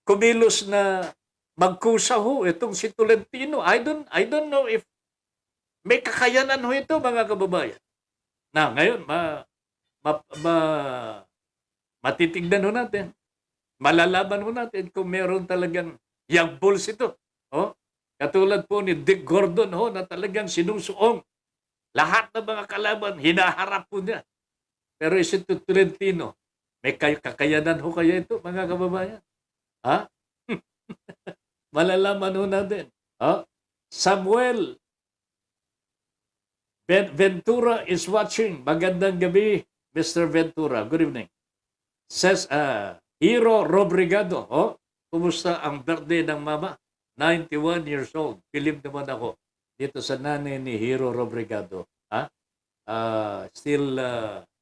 kumilos na magkusa ho itong si Tolentino. I don't know if may kakayanan ho ito, mga kababayan. Na ngayon, matitignan ho natin. Malalaman ho natin kung meron talagang young bulls ito. Oh, katulad po ni Dick Gordon ho na talagang sinusuong. Lahat ng mga kalaban, hinaharap po niya. Pero ito Tolentino, may kakayanan ho kaya ito, mga kababayan? Ha? Malalaman ho natin. Ha? Samuel Ventura is watching. Magandang gabi, Mr. Ventura. Good evening. Says Hero Robrigado. Oh, kumusta ang birthday ng mama? 91 years old. Pilim naman ako dito sa nanay ni Hero Robrigado. Ha? Still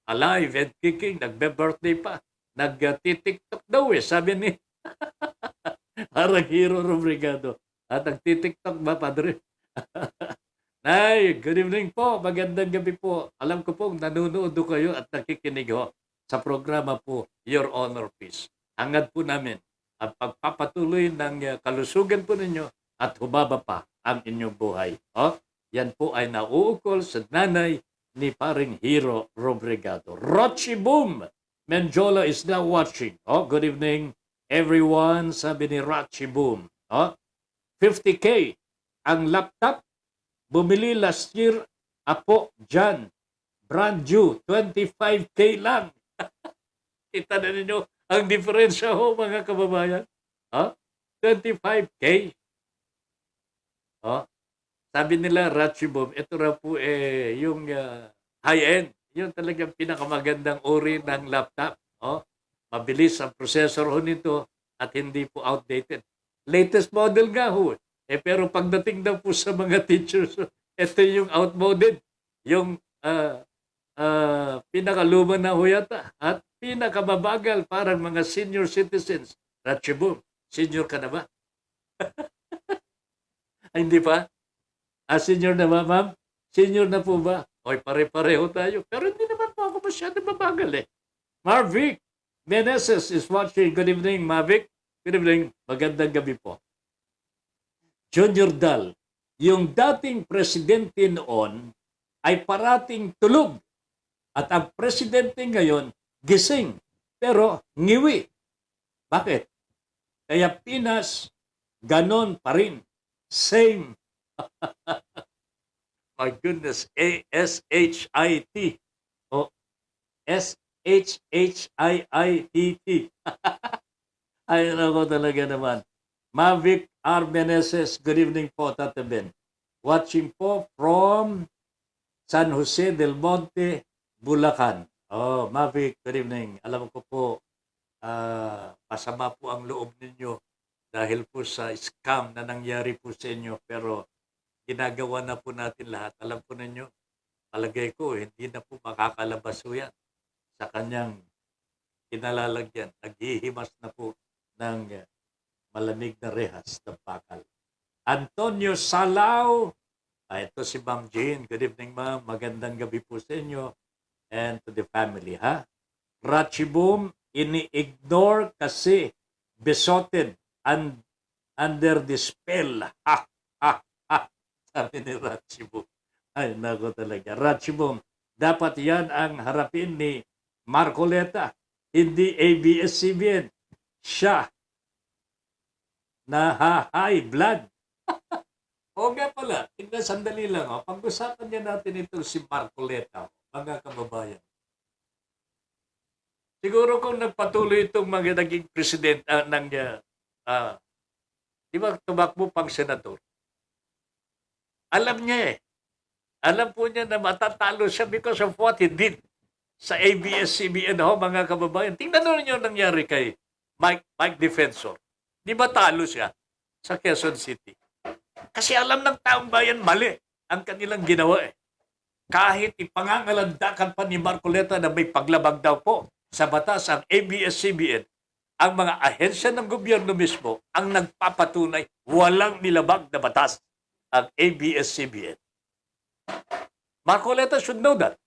alive and kicking. Nagbe-birthday pa. Nag-TikTok daw eh. Sabi ni parang Hero Robrigado. At nag-TikTok ba, Padre? Nay, good evening po. Magandang gabi po. Alam ko po, nanonood kayo at nakikinig ho sa programa po, Your Honor Peace. Hangad po namin ang pagpapatuloy ng kalusugan po ninyo at humaba pa ang inyong buhay. Oh, yan po ay nauukol sa nanay ni paring Hero Robrigado. Rochi Boom! Menjola is now watching. Oh, good evening, everyone. Sabi ni Rochi Boom. Oh, 50K ang laptop. Bumili last year, Apo Jan. Brand new, 25K lang. Kita na ninyo ang diferensya ho, mga kababayan. Huh? 25K. Oh, sabi nila, Ratchibom, ito ra po yung high-end. Yung talagang pinakamagandang uri ng laptop. Oh, mabilis ang processor ho nito at hindi po outdated. Latest model nga ho. Pero pagdating daw po sa mga teachers, ito yung outmoded, yung pinakaluma na ho yata at pinakamabagal parang mga senior citizens. Ratchibum, senior ka na ba? Ay, hindi pa? Senior na ba, ma'am? Senior na po ba? Oy, pare-pareho tayo. Pero hindi naman po ako masyadong mabagal eh. Marvic Meneses is watching. Good evening, Marvic. Good evening. Magandang gabi po. Junior Dal, yung dating presidente noon ay parating tulog at ang presidente ngayon gising pero ngiwi. Bakit? Kaya Pinas, ganon pa rin. Same. My goodness, A-S-H-I-T. O, S-H-H-I-I-T-T. Ay, ako talaga naman. Mavic R. Meneses, good evening po, Tata Ben. Watching po from San Jose del Monte, Bulacan. Oh, Mavic, good evening. Alam ko po, pasama po ang loob ninyo dahil po sa scam na nangyari po sa inyo. Pero ginagawa na po natin lahat. Alam po ninyo, palagay ko, hindi na po makakalabas po yan sa kanyang kinalalagyan. Naghihimas na po ng malamig na rehas ng bakal. Antonio Salao. Ito si Ma'am Jane. Good evening, ma'am. Magandang gabi po sa inyo and to the family, ha? Ratchibum, ini-ignore kasi besotted and under the spell. Ha, ha, ha. Sabi ni Ratchibum. Ay, nako talaga. Ratchibum, dapat yan ang harapin ni Marcoleta, hindi ABS-CBN. Siya na high blood. O nga pala, tingnan sandali lang. Oh. Pag-usapan niya natin ito si Marcoleta, mga kababayan. Siguro kung nagpatuloy itong mga naging president di ba tumakbo pang senador, alam niya eh. Alam po niya na matatalo siya because of what he did sa ABS-CBN ho, mga kababayan. Tingnan nyo yung nangyari kay Mike Defensor. Di ba talo siya sa Quezon City? Kasi alam ng taong bayan mali ang kanilang ginawa eh. Kahit ipangangalandakan pa ni Marcoleta na may paglabag daw po sa batas ang ABS-CBN, ang mga ahensya ng gobyerno mismo ang nagpapatunay walang nilabag na batas ang ABS-CBN. Marcoleta should know that.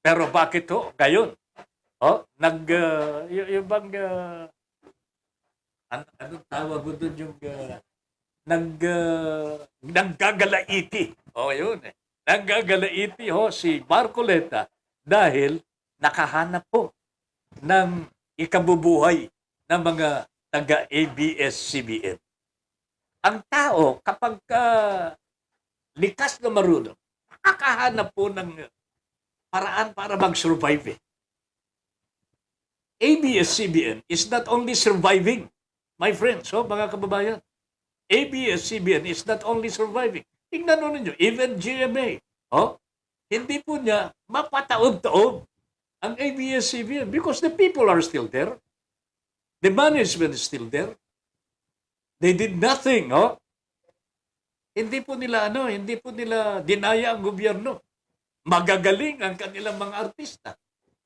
Pero bakit ho ngayon? Yung bang anong tawag ko doon yung nanggagalaiti. Yun eh. Nanggagalaiti ho si Marcoleta dahil nakahanap po ng ikabubuhay ng mga taga-ABS-CBN. Ang tao, kapag likas na marunong, nakakahanap po ng paraan para mag-survive eh. ABS-CBN is not only surviving, my friends, mga kababayan. ABS-CBN is not only surviving. Tingnan mo ninyo, even GMA, hindi po niya mapataob-taob ang ABS-CBN because the people are still there. The management is still there. They did nothing, Hindi po nila dinaya ang gobyerno. Magagaling ang kanilang mga artista.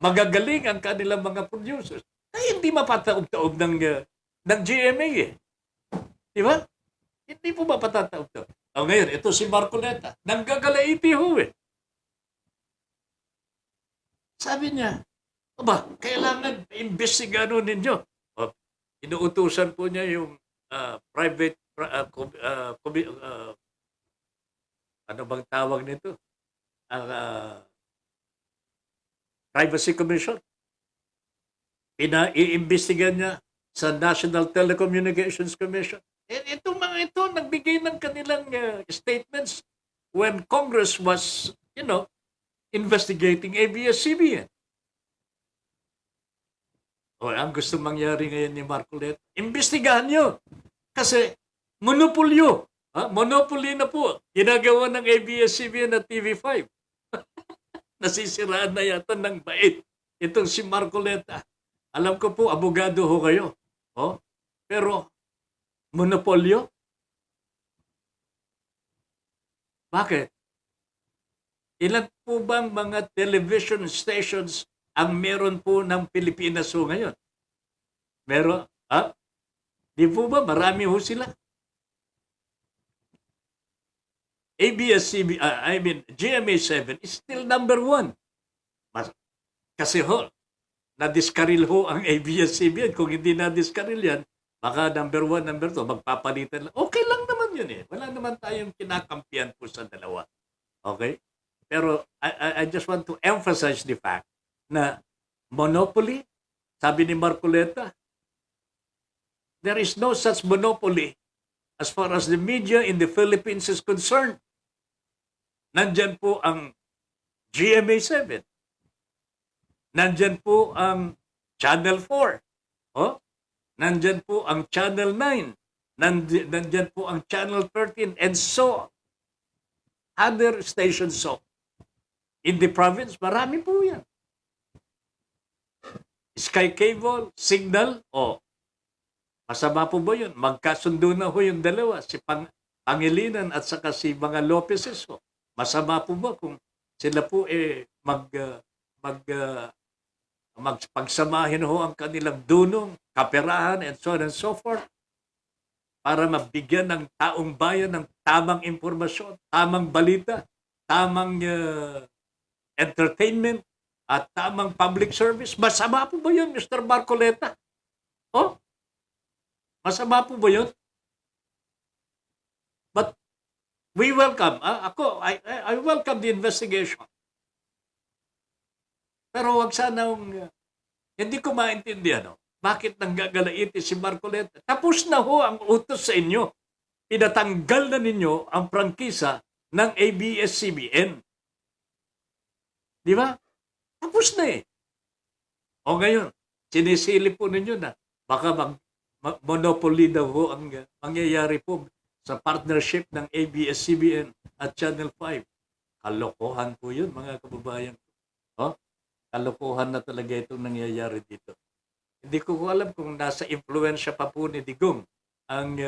Magagaling ang kanilang mga producers. Ay hindi mapataob-taob ng GMA eh. Di ba? Hindi po mapatataob-taob. Ngayon, ito si Marcoleta. Nanggagalaiti ho eh. Sabi niya, kailangan imbestigahan ninyo. Inuutusan po niya yung private ano bang tawag nito? Privacy Commission. Iimbestigahan niya sa National Telecommunications Commission. Itong mga ito, nagbigay ng kanilang statements when Congress was, investigating ABS-CBN. Ang gusto mangyari ngayon ni Marcoleta, imbestigahan nyo. Kasi monopolyo. Monopoly na po. Ginagawa ng ABS-CBN at TV5. Nasisiraan na yata ng bait. Itong si Marcoleta. Alam ko po, abogado ho kayo. Pero, monopolyo? Bakit? Ilan po bang mga television stations ang meron po ng Pilipinas ho ngayon? Meron? Di po ba? Marami ho sila. GMA7 is still number 1. Kasi na-discarril ho ang ABS-CBN. Kung hindi na-discarril yan, baka number 1, number 2, magpapalitan lang. Okay lang naman yun eh. Wala naman tayong kinakampihan po sa dalawa. Okay? Pero I just want to emphasize the fact na monopoly, sabi ni Marcoleta, there is no such monopoly as far as the media in the Philippines is concerned. Nandyan po ang GMA7. Nandyan po ang Channel 4. Nandyan po ang Channel 9. Nandyan po ang Channel 13 and so other stations in the province. Marami po yan. Sky Cable, Signal, masama po ba yun? Magkasundo na ho yung dalawa, si Pangilinan at saka si mga Lopezes. Masama po ba kung sila po pagsamahin ho ang kanilang dunong, kaperahan, and so on and so forth para mabigyan ng taong bayan ng tamang impormasyon, tamang balita, tamang entertainment, at tamang public service. Masama po ba yun, Mr. Marcoleta? Masama po ba yun? But we welcome, I welcome the investigation. Pero wag sanang, hindi ko maintindihan, bakit nanggagalaiti si Marcoleta? Tapos na ho ang utos sa inyo. Pinatanggal na ninyo ang prangkisa ng ABS-CBN. Di ba? Tapos na eh. O ngayon, sinisili po ninyo na baka monopoly daw ho ang mangyayari po sa partnership ng ABS-CBN at Channel 5. Kalokohan po yun, mga kababayan. Oh, kalokohan na talaga itong nangyayari dito. Hindi ko alam kung nasa impluensya pa po ni Digong ang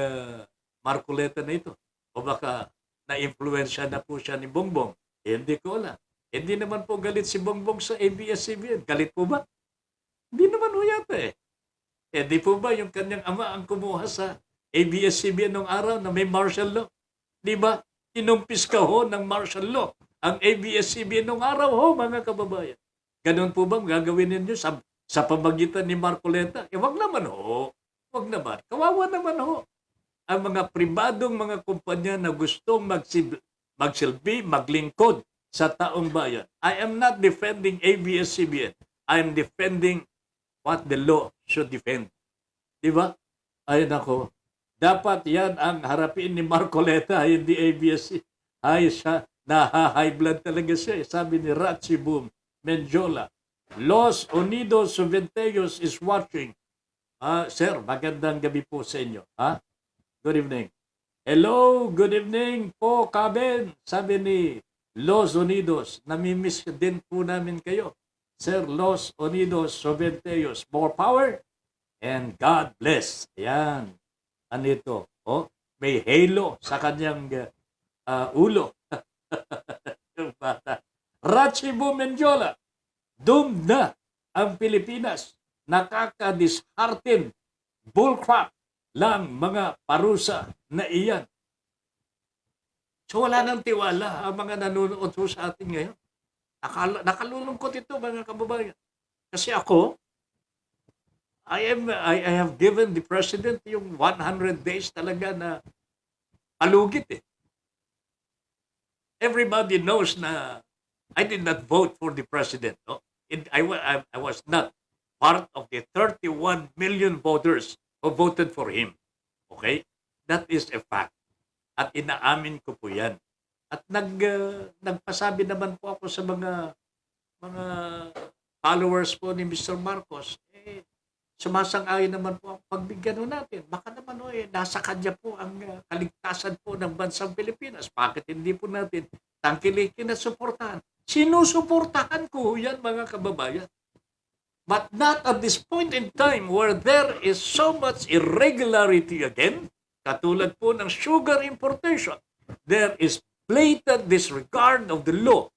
Marcoleta na ito. O baka na-impluensya na po siya ni Bongbong. Hindi ko alam. Hindi naman po galit si Bongbong sa ABS-CBN. Galit po ba? Hindi naman ho yata eh. Di po ba yung kanyang ama ang kumuha sa ABS-CBN nung araw na may martial law? Di ba? Inumpis ka ho ng martial law ang ABS-CBN nung araw ho, mga kababayan. Ganun po ba gagawin ninyo sa pamagitan ni Marcoleta? Wag naman ho. Wag naman. Kawawa naman ho. Ang mga pribadong mga kumpanya na gustong magsilbi, maglingkod sa taong bayan. I am not defending ABS-CBN. I am defending what the law should defend. Di ba? Ay nako. Dapat yan ang harapin ni Marcoleta, hindi ABS. Ay siya, naha-high blood talaga siya. Sabi ni Ratsibum Menjola, Los Unidos Juventeos is watching. Sir, magandang gabi po sa inyo. Good evening. Hello, good evening po, Kaben. Sabi ni Los Unidos, namimiss din po namin kayo. Sir Los Unidos Juventeos, more power and God bless. Ayan. Ano ito? Oh, may halo sa kanyang ulo. Yung bata. Rachibo Menjola, doomed na ang Pilipinas. Nakaka-dishearten bullcrap lang mga parusa na iyan. So wala nang tiwala ang mga nanonood po sa atin ngayon. Nakalulungkot ito, mga kababayan. Kasi ako, I have given the president yung 100 days talaga na alugit eh. Everybody knows na I did not vote for the president. No? I was not part of the 31 million voters who voted for him. Okay? That is a fact. At inaamin ko po yan. At nagpasabi naman po ako sa mga followers po ni Mr. Marcos, sumasang-ayon naman po ang pagbigyan natin. Baka naman nasa kanya po ang kaligtasan po ng bansang Pilipinas. Bakit hindi po natin tangkilikin at suportahan? Sinusuportahan ko yan, mga kababayan. But not at this point in time where there is so much irregularity again, katulad po ng sugar importation. There is blatant disregard of the law.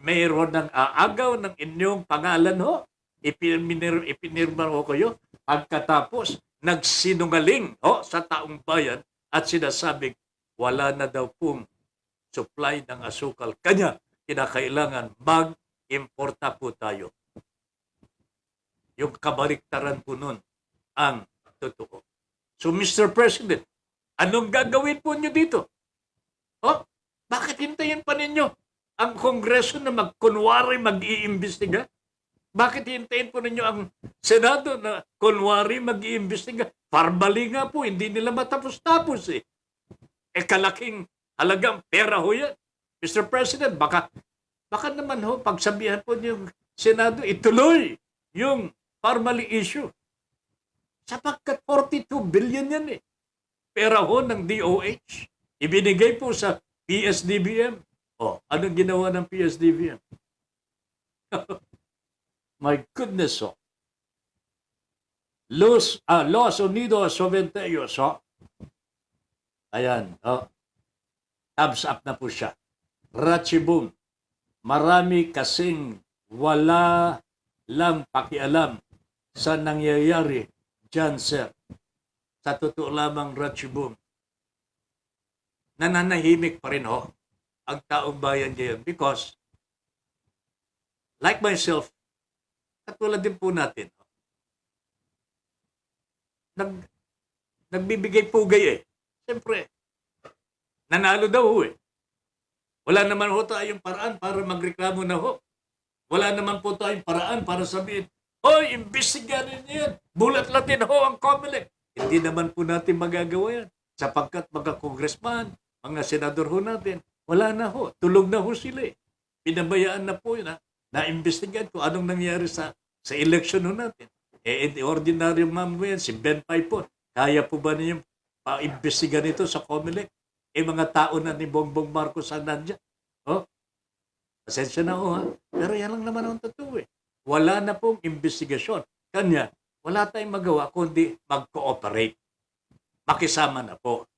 Mayroon ng aagaw ng inyong pangalan ho. Ipinirma ko kayo. Pagkatapos, nagsinungaling sa taong bayan at sinasabing wala na daw pong supply ng asukal. Kanya, kinakailangan mag-importa po tayo. Yung kabaliktaran po nun ang totoo. So, Mr. President, anong gagawin po nyo dito? Bakit hintayin pa ninyo ang Kongreso na kunwari mag-iimbestiga? Bakit hintayin po ninyo ang Senado na kunwari mag-iimbestiga? Formally nga po, hindi nila matapos-tapos eh. Kalaking halagang pera ho yan. Mr. President, baka naman ho, pagsabihan po niyo yung Senado, ituloy yung formally issue. Sapagkat 42 billion yan eh. Pera ho ng DOH. Ibinigay po sa PSDBM. Anong ginawa ng PSDBM? My goodness, Los Unidos Juventeos, Ayan, thumbs up na po siya. Ratchibum, marami kasing wala lang pakialam sa nangyayari dyan, sir. Sa totoo lamang, Ratchibum, nananahimik pa rin ang taong bayan ngayon because like myself, katulad din po natin, nagbibigay pugay eh. Siyempre, nanalo daw eh. Wala naman tayong paraan para magreklamo na Wala naman po tayong paraan para sabihin, hoy, imbestigahan niyo yan. Bulat-latin ang COMELEC. Hindi naman po natin magagawa yan. Sapagkat mga congressman, mga senador natin, wala na tulog na sila eh. Pinabayaan na po yun na imbestigahan kung anong nangyari sa sa election ho natin. Ordinary ma'am mo yan, si Ben Paipon. Kaya po ba niyo pa-imbestiga nito sa COMELEC? Mga tao na ni Bongbong Marcos ang nandyan. Oh, pasensya na ho ha. Pero yan lang naman ang totoo eh. Wala na pong investigasyon. Kanya, wala tayong magawa kundi mag-cooperate. Makisama na po.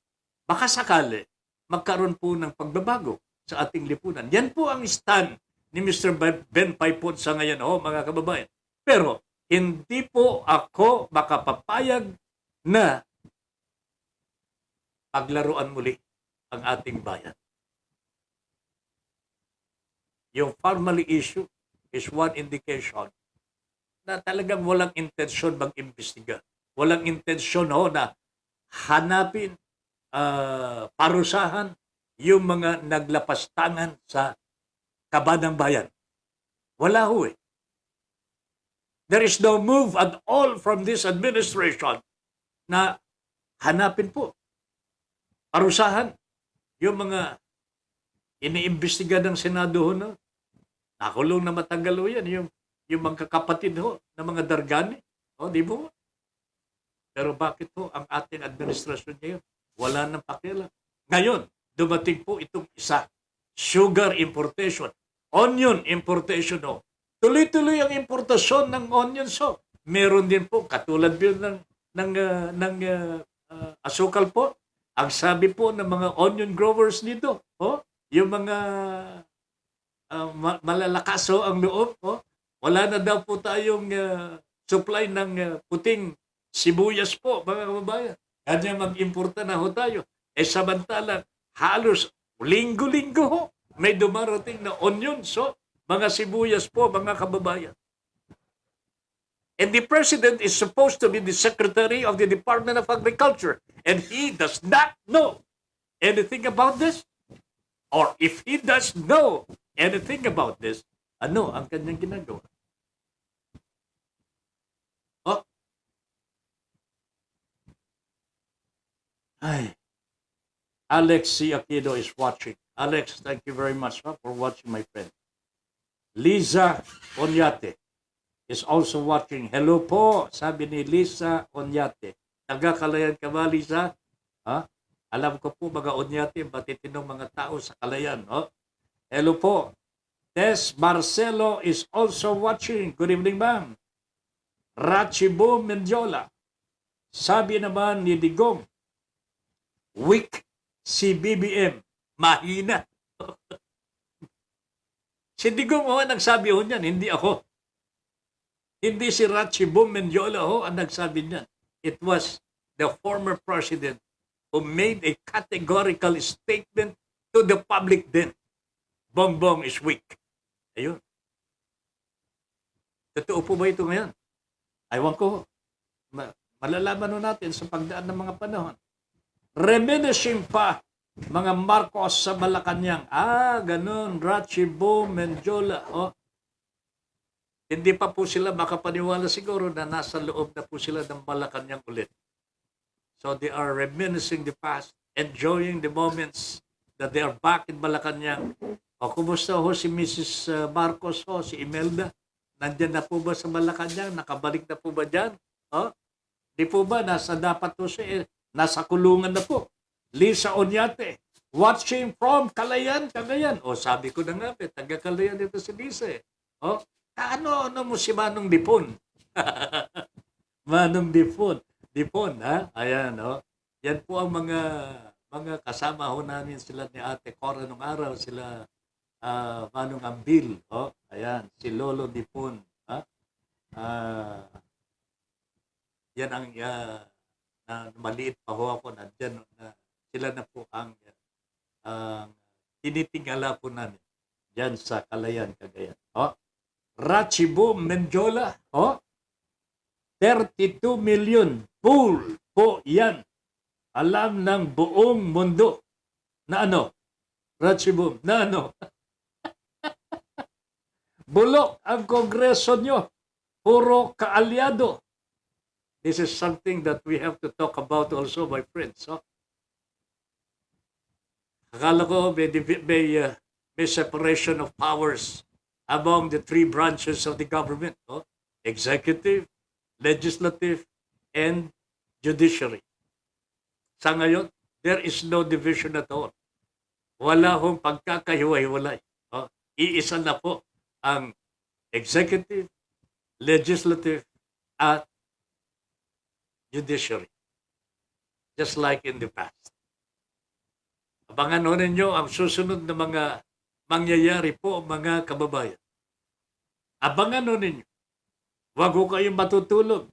Baka sakali, magkaroon po ng pagbabago sa ating lipunan. Yan po ang stand ni Mr. Ben Paipon sa ngayon, mga kababayan. Pero, hindi po ako makapapayag na paglaruan muli ang ating bayan. Yung family issue is one indication na talagang walang intensyon mag-imbestiga. Walang intensyon na hanapin, parusahan yung mga naglapastangan sa kaban ng bayan. Wala ho eh. There is no move at all from this administration na hanapin po, parusahan yung mga iniimbestiga ng Senado ho na nakulong na matagal ho yan, yung mga kapatid ho na mga Dargani. Di ba? Pero bakit ho ang ating administrasyon ngayon? Wala nang pakialam. Ngayon, dumating po itong isa, sugar importation, onion importation ho. Tuloy-tuloy ang importasyon ng onions ho. Meron din po, katulad yun ng asukal po. Ang sabi po ng mga onion growers dito, yung mga malalakas ang loob, wala na daw po tayong supply ng puting sibuyas po, mga kababayan. Kanya mag-importa na ho tayo. Samantalang halos linggo-linggo ho, may dumarating na onions, mga sibuyas po, mga kababayan. And the President is supposed to be the Secretary of the Department of Agriculture. And he does not know anything about this. Or if he does know anything about this, ano ang kanyang ginagawa? Alex C. Aquino is watching. Alex, thank you very much for watching, my friend. Liza Onyate is also watching. Hello po, sabi ni Liza Onyate. Taga-Kalayan ka ba, Liza? Alam ko po, mga Onyate, batitinong mga tao sa Kalayan. Hello po. Des Marcelo is also watching. Good evening, ma'am. Rachibo Mendiola. Sabi naman ni Digong, weak si BBM. Mahina. Si Digong ang nagsabi ho niyan, hindi ako. Hindi si Rachibo Mendiola ang nagsabi niyan. It was the former president who made a categorical statement to the public then. Bongbong is weak. Ayun. Totoo po ba ito ngayon? Aywan ko. Malalaman natin sa pagdaan ng mga panahon. Reminiscing pa mga Marcos sa Malacanang. Ganun. Rachibo Mendiola. Hindi pa po sila makapaniwala siguro na nasa loob na po sila ng Malacanang ulit. So they are reminiscing the past, enjoying the moments that they are back in Malacanang. Kumusta ho si Mrs. Marcos si Imelda? Nandyan na po ba sa Malacanang? Nakabalik na po ba dyan? Di po ba? Dapat po siya nasa kulungan na po. Lisa Onyate, watching from Calayan, Cagayan. Sabi ko na nga, taga-Calayan dito si Lisa. Ano mo si Manong Dipon? Manong Dipon, Ayan, Yan po ang mga kasama ho namin sila ni Ate Cora nung araw, sila Manong Ambil, ayan, si Lolo Dipon, yan ang maliit pa ho ako, nandyan, sila na po ang tinitingala po namin dyan sa Calayan, Cagayan. Rachibo Mendiola, 32 million pool po yan. Alam ng buong mundo na Rachibo, na bulok ang kongreso nyo. Puro kaalyado. This is something that we have to talk about also, my friends. Akala ko may separation of powers among the three branches of the government. executive, legislative, and judiciary. Sa ngayon, there is no division at all. Wala hong pagkakahiwa-hiwalay. Oh, iisa na po ang executive, legislative, at judiciary. Just like in the past. Abangan ho ninyo ang susunod na mga mangyayari po, mga kababayan. Abangan ho ninyo. Huwag ho kayong matutulog.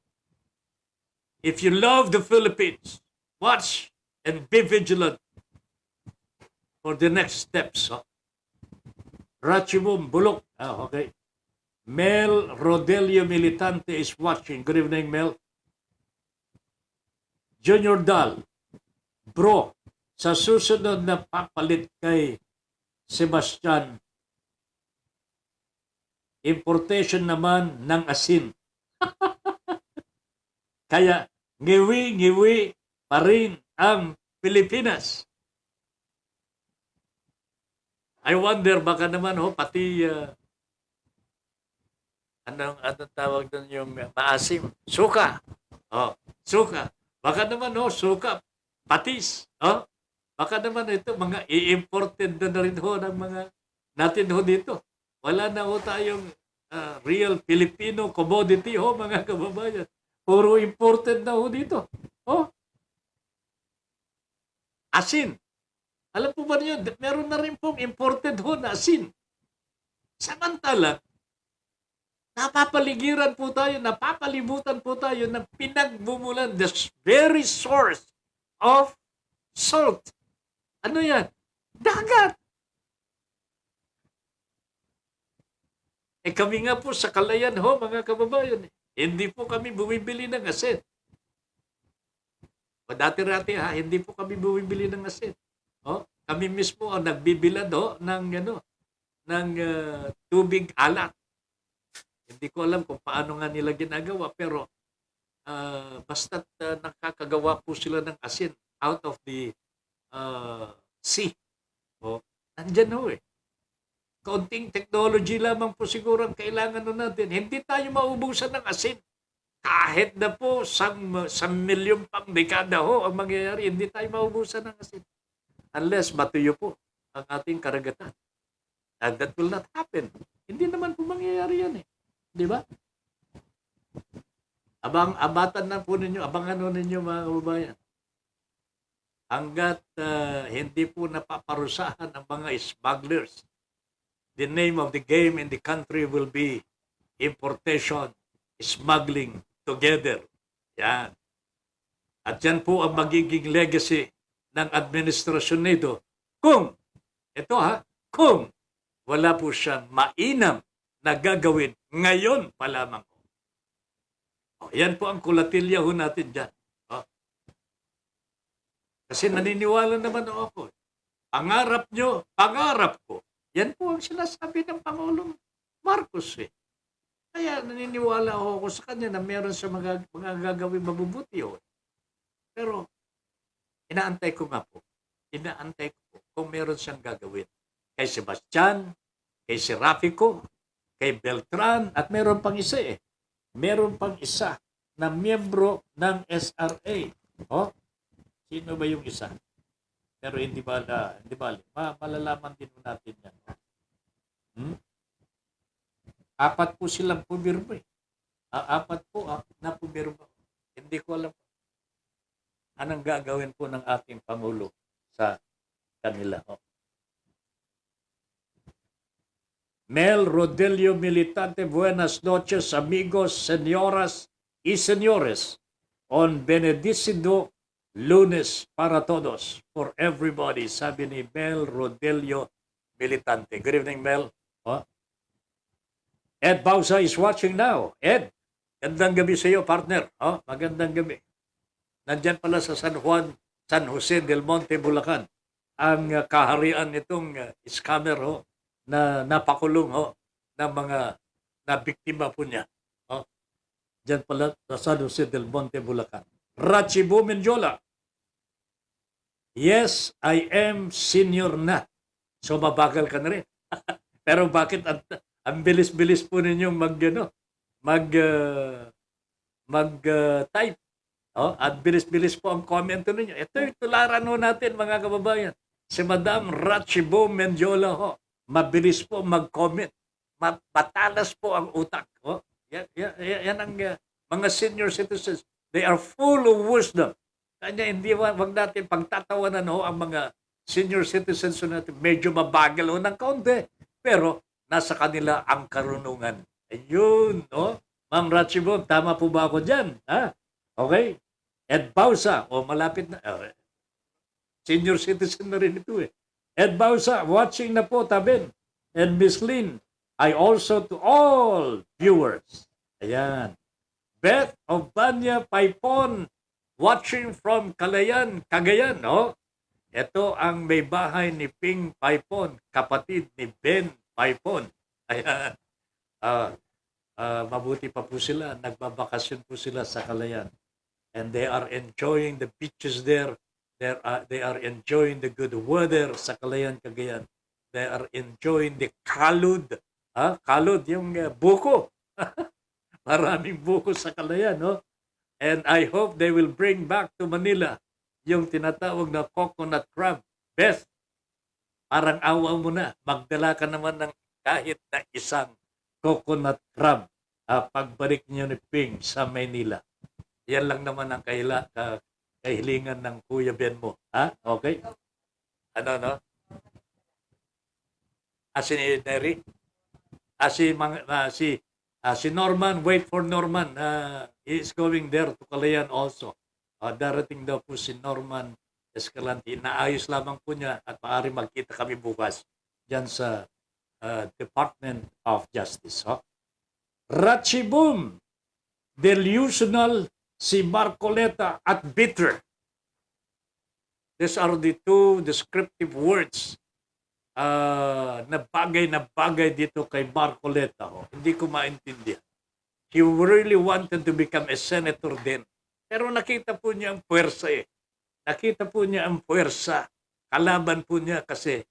If you love the Philippines, watch and be vigilant for the next steps. Rachimum Bulok. Okay. Mel Rodelio Militante is watching. Good evening, Mel. Junior Dal. Bro, sa susunod na papalit kay Sebastian, importation naman ng asin. Kaya ngiwi-ngiwi pa rin ang Pilipinas. I wonder, baka naman pati anong tawag doon yung maasim? Suka. Suka. Baka naman suka, patis. Baka naman ito, mga i-imported na rin ng mga natin dito. Wala na tayong real Filipino commodity mga kababayan. Puro imported na dito. Asin. Alam po ba niyo, meron na rin pong imported na asin. Samantala, napapaligiran po tayo, napapalibutan po tayo ng pinagmumulan, the very source of salt. Ano yan? Dagat. Kami nga po sa Kalayan mga kababayan. Hindi po kami bumibili ng asin. Dati-rati hindi po kami bumibili ng asin. Kami mismo ang nagbibilad ng tubig alat. Hindi ko alam kung paano nga nila ginagawa, pero basta't nakakagawa po sila ng asin out of the sea. Nandyan Kaunting technology lamang po siguro ang kailangan natin. Hindi tayo maubusan ng asin. Kahit na po sa milyong pang dekada ang mangyayari, hindi tayo maubusan ng asin. Unless matuyo po ang ating karagatan. And that will not happen. Hindi naman po mangyayari yan Di ba? Abangan ninyo mga kababayan. Hanggat hindi po napaparusahan ang mga smugglers, the name of the game in the country will be importation, smuggling together. Yan. At yan po ang magiging legacy ng administrasyon nito. Kung wala po siyang mainam na gagawin ngayon pa lamang. Yan po ang kulatilya natin dyan. Kasi naniniwala naman ako. Pangarap nyo, pangarap ko. Yan po ang sinasabi ng Pangulong Marcos. Kaya naniniwala ako sa kanya na meron sa mga gagawin mabubuti. Pero inaantay ko kung meron siyang gagawin. Kay Sebastian, kay Serafico, kay Beltran, at meron pang isa Meron pang isa na miyembro ng SRA. Sino ba yung isa? Pero hindi bali. Malalaman din natin yan. Apat po silang pumirma. Apat po na pumirma. Hindi ko alam anong gagawin po ng ating Pangulo sa kanila. Mel Rodelio Militante, buenas noches, amigos, señoras y señores. On Benedicido Lunes para todos, for everybody, sabi ni Mel Rodelio Militante. Good evening, Mel. Ed Bausa is watching now. Ed, gandang gabi sa iyo, partner. Magandang gabi. Nandyan pala sa San Jose del Monte, Bulacan, ang kaharian nitong scammer na napakulong ng mga nabiktima po niya. Diyan pala sa San Jose del Monte, Bulacan. Rachibu Menjola. Yes, I am senior na. So mabagal ka na rin. Pero bakit ang bilis-bilis po ninyong mag-type. At bilis-bilis po ang comment ninyo. Ito yung tularan ho natin, mga kababayan. Si Madam Rachibo Mendiola ho. Mabilis po mag-comment. Matalas po ang utak. Yan ang mga senior citizens. They are full of wisdom. Kanya hindi wag natin pagtatawanan ho ang mga senior citizens natin. Medyo mabagal ho ng kaunti. Pero nasa kanila ang karunungan. Ayun, no? Ma'am Rachibo, tama po ba ako dyan? Ha? Okay? Ed Bausa, malapit na. Senior citizen na rin ito eh. Ed Bausa, watching na po, Tabin. And Miss Lynn, I also to all viewers. Ayan. Beth of Banya Paipon, watching from Calayan, Cagayan, no? Ito ang may bahay ni Ping Paipon, kapatid ni Ben Paipon. Ayan. Mabuti pa po sila. Nagbabakasyon po sila sa Calayan. And they are enjoying the beaches there. They are enjoying the good weather sa Calayan, Cagayan. They are enjoying the kalud. Kalud, yung buko. Maraming buko sa Calayan, no? And I hope they will bring back to Manila yung tinatawag na coconut crab. Beth, parang awa mo na. Magdala ka naman ng kahit na isang coconut crab. Pagbalik niyo ni Ping sa Manila. Yan lang naman ang kahilingan ng Kuya Ben mo. Okay? Ano, no? Si Neri? Si Norman, wait for Norman. He is going there to Calayan also. Darating daw po si Norman Escalante. Naayos lamang po niya at maaari magkita kami bukas dyan sa Department of Justice. Ratchibum, delusional si Marcoleta at bitter. These are the two descriptive words na bagay dito kay Marcoleta. Hindi ko maintindihan. He really wanted to become a senator din. Pero nakita po niya ang puwersa eh. Nakita po niya ang puwersa. Kalaban po niya kasi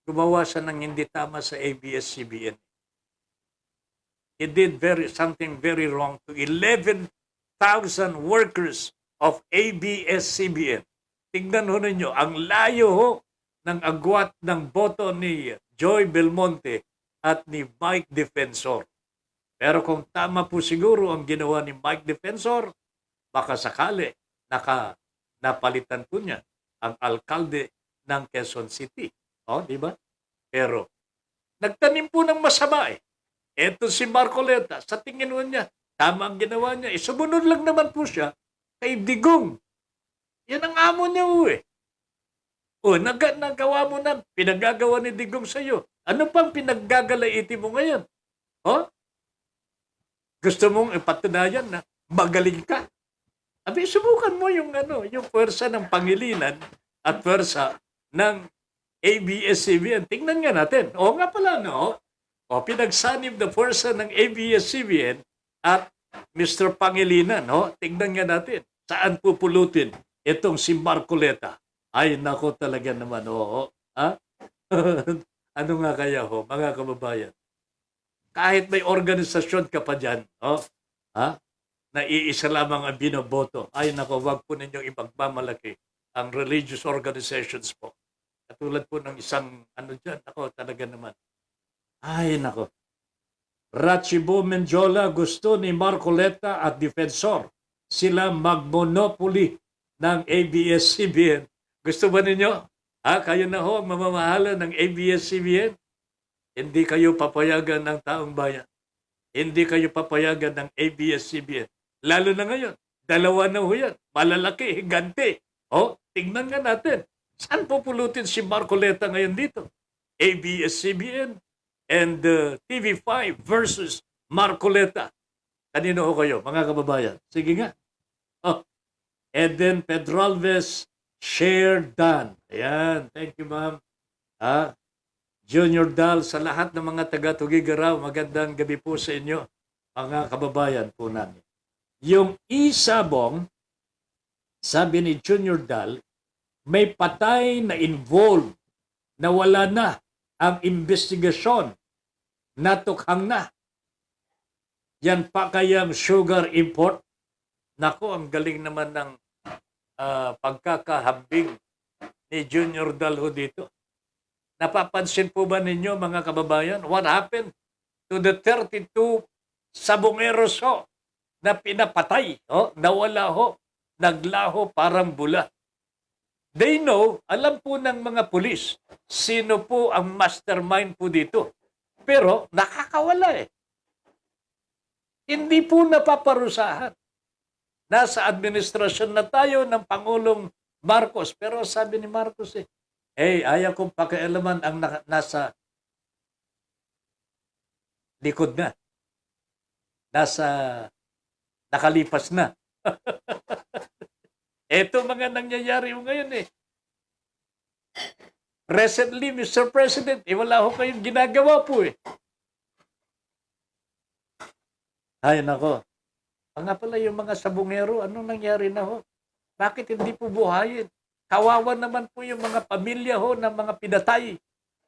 gumawa siya ng hindi tama sa ABS-CBN. He did something very wrong to 11,000 workers of ABS-CBN. Tingnan ho ninyo, ang layo ho ng agwat ng boto ni Joy Belmonte at ni Mike Defensor. Pero kung tama po siguro ang ginawa ni Mike Defensor, baka sakali napalitan po niya ang alkalde ng Quezon City. Di ba? Pero nagtanim po ng masama eh. Eto si Marcoleta, sa tingin mo niya, tama ang ginawa niya. Sumunod lang naman po siya kay Digong. Yan ang amo niya eh. Nagawa mo na, pinagagawa ni Digong sa iyo. Ano pang pinaggagalaiti mo ngayon? Gusto mong ipatunayan na magaling ka? Subukan mo yung puwersa ng Pangilinan at puwersa ng ABS-CBN. Tingnan nga natin. Nga pala, no? Pinagsanib na puwersa ng ABS-CBN at Mr. Pangilinan, no? Tingnan nga natin. Saan pupulutin itong si Marcoleta? Ay, nako talaga naman, Ano nga kaya mga kababayan? Kahit may organisasyon ka pa dyan, na iisa lamang ang binoboto, ay nako, wag po ninyong ipagmamalaki ang religious organizations po. Katulad po ng isang, dyan, ako talaga naman. Ay nako. Rachibo Mendiola gusto ni Marcoleta at Defensor sila magmonopoly ng ABS-CBN. Gusto ba ninyo? Kayo na ho ang mamamahala ng ABS-CBN? Hindi kayo papayagan ng taong bayan. Hindi kayo papayagan ng ABS-CBN. Lalo na ngayon, dalawa na ho yan. Malalaki, higante. Tingnan nga natin. Saan pupulutin si Marcoleta ngayon dito? ABS-CBN and TV5 versus Marcoleta. Kanino ho kayo, mga kababayan? Sige nga. Eden Pedralves, share done. Ayan, thank you ma'am. Junior Dal, sa lahat ng mga taga-Tugigaraw, magandang gabi po sa inyo, mga kababayan po namin. Yung isabong, sabi ni Junior Dal, may patay na involved na wala na ang investigasyon, natukhang na. Yan pa kayang sugar import? Nako, ang galing naman ng pagkakahambing ni Junior Dalho dito. Napapansin po ba ninyo mga kababayan? What happened to the 32 sabongeros ho na pinapatay? Nawala ho, naglaho parang bula. They know, alam po ng mga pulis, sino po ang mastermind po dito. Pero nakakawala eh. Hindi po napaparusahan. Nasa administrasyon na tayo ng Pangulong Marcos. Pero sabi ni Marcos ayaw kong pakialaman ang nasa likod na. Nakalipas na. Ito mga nangyayari mo ngayon Presently, Mr. President, wala ho kayong ginagawa po Ay, nako. Nga pala yung mga sabungero, anong nangyari na ho? Bakit hindi po buhayin? Kawawa naman po yung mga pamilya ho ng mga pinatay.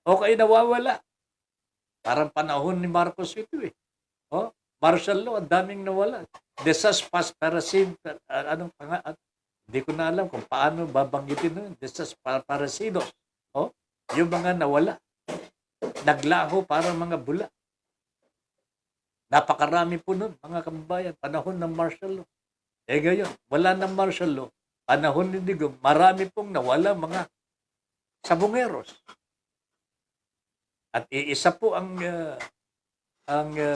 O kayo nawawala. Parang panahon ni Marcos ito martial law, ang daming nawala. Desas pas parasin, hindi ko na alam kung paano babanggitin nun. Desas parasinos. Yung mga nawala. Naglaho parang mga bula. Napakarami po nun, mga kababayan, panahon ng martial law. Ngayon, wala ng martial law. Panahon ni Digong, marami pong nawala mga sabongeros. At iisa po ang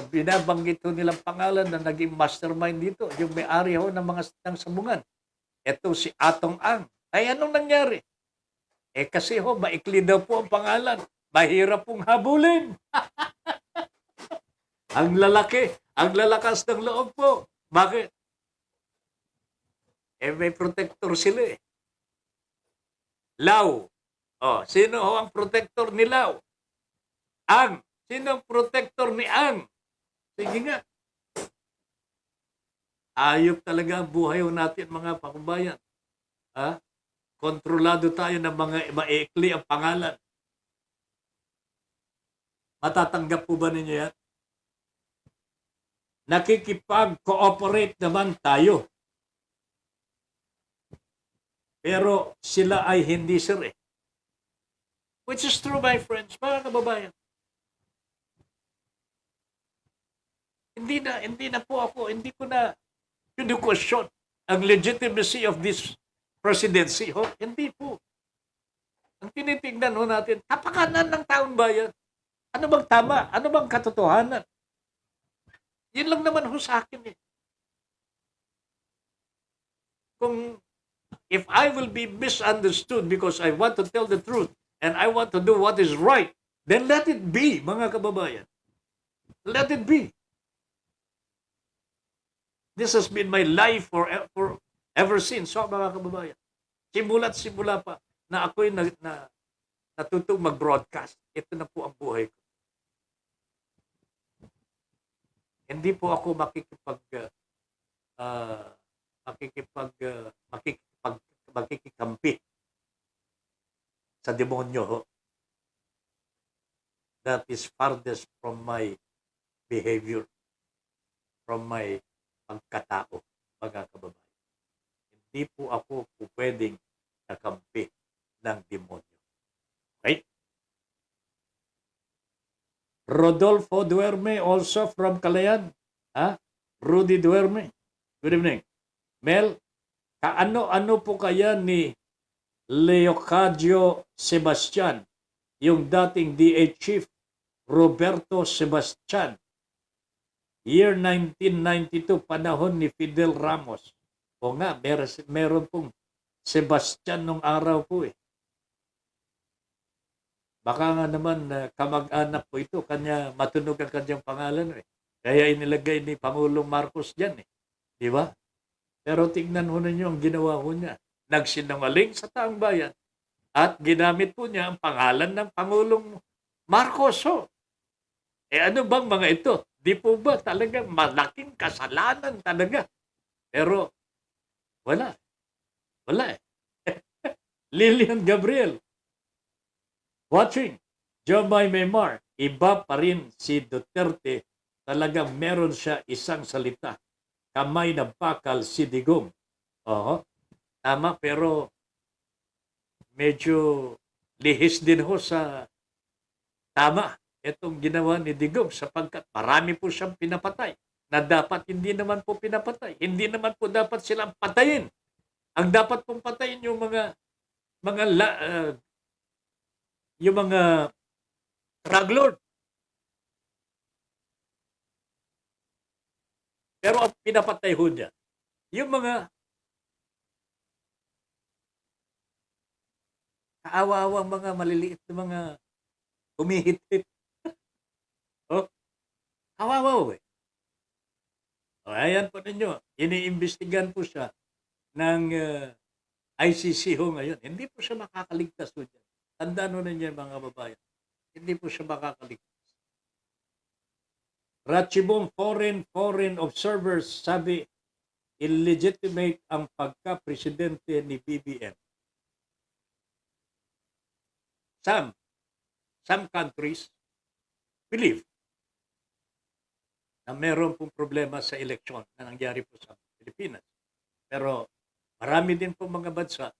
binabanggit ho nilang pangalan na naging mastermind dito, yung may-ari ho ng mga ng sabungan. Ito si Atong Ang. Ay, anong nangyari? Kasi maikli daw po ang pangalan. Mahirap pong habulin. Ang lalaki, ang lalakas ng loob po. Bakit? May protector sila Lau. Sino ho ang protector ni Lau? Ang. Sino ang protector ni Ang? Sige nga. Ayok talaga ang buhay natin, mga kababayan. Kontrolado tayo ng mga maikli ang pangalan. Matatanggap po ba ninyo yan? Nakikipag-cooperate naman tayo. Pero sila ay hindi sir Which is true, my friends, mga kababayan. Hindi na po ako, hindi ko na question ang legitimacy of this presidency. Hindi po. Ang tinitingnan natin, kapakanan ng taong bayan. Ano bang tama? Ano bang katotohanan? Yun lang naman sa akin If I will be misunderstood because I want to tell the truth and I want to do what is right, then let it be, mga kababayan. Let it be. This has been my life for ever since, mga kababayan. Simula pa na ako'y natutong mag-broadcast. Ito na po ang buhay ko. Hindi po ako makikikampi sa demonyo. That is farthest from my behavior, from my pagkatao, mga kababayan. Hindi po ako pwedeng kakampi ng demonyo. Right? Rodolfo Duerme, also from Calayan. Rudy Duerme. Good evening. Mel, kaano-ano po kaya ni Leocadio Sebastian, yung dating DA chief, Roberto Sebastian, year 1992, panahon ni Fidel Ramos. O nga, meron pong Sebastian nung araw po Baka nga naman kamag-anak po ito, kanya matunog ang kanyang pangalan Kaya inilagay ni Pangulong Marcos dyan Di ba? Pero tignan ho ninyo ang ginawa ho niya. Nagsinungaling sa taong bayan at ginamit po niya ang pangalan ng Pangulong Marcos ano bang mga ito? Di po ba talagang malaking kasalanan talaga? Pero wala. Wala Lilian Gabriel. Watching. Jomay Memar. Iba pa rin si Duterte talagang meron siya isang salita. Kamay na bakal si Digong. Oo, tama, pero medyo lihis din ho sa tama itong ginawa ni Digong sapagkat marami po siyang pinapatay na dapat hindi naman po pinapatay. Hindi naman po dapat silang patayin. Ang dapat pong patayin yung yung mga drug lord. Pero ang pinapatay ho niya, yung mga kaawawang mga maliliit na mga humihit-hit. Oh, kawawa ho eh. O, ayan po ninyo, iniimbestigan po siya ng ICC ho ngayon. Hindi po siya makakaligtas ho dyan. Tandaan ho ninyo mga babayan. Hindi po siya makakaligtas. Ratchibong foreign observers sabi illegitimate ang pagka-presidente ni BBM. Some countries believe na meron pong problema sa eleksyon na nangyari po sa Pilipinas. Pero marami din po mga bansa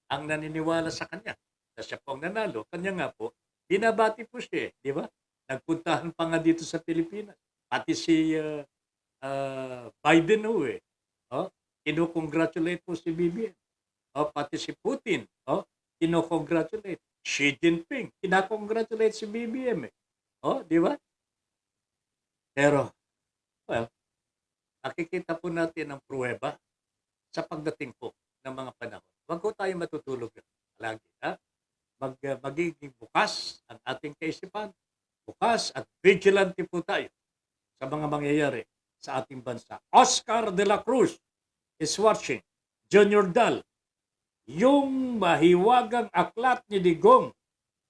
ang naniniwala sa kanya. Na siya po ang nanalo. Kanya nga po, binabati po siya, di ba? Nagpuntahan pa nga dito sa Pilipinas. Pati si Biden ho eh. Oh, kinukongratulate po si BBM. Oh, pati si Putin. Oh, kinukongratulate. Xi Jinping, kinakongratulate si BBM eh. Oh, di ba? Pero, well, nakikita po natin ang pruweba sa pagdating po ng mga panahon. Huwag ko tayo matutulog lagi. Ha? Magiging bukas ang ating kaisipan. Bukas at vigilante po tayo sa mga mangyayari sa ating bansa. Oscar de la Cruz is watching. Junior Dal, yung mahiwagang aklat ni Digong,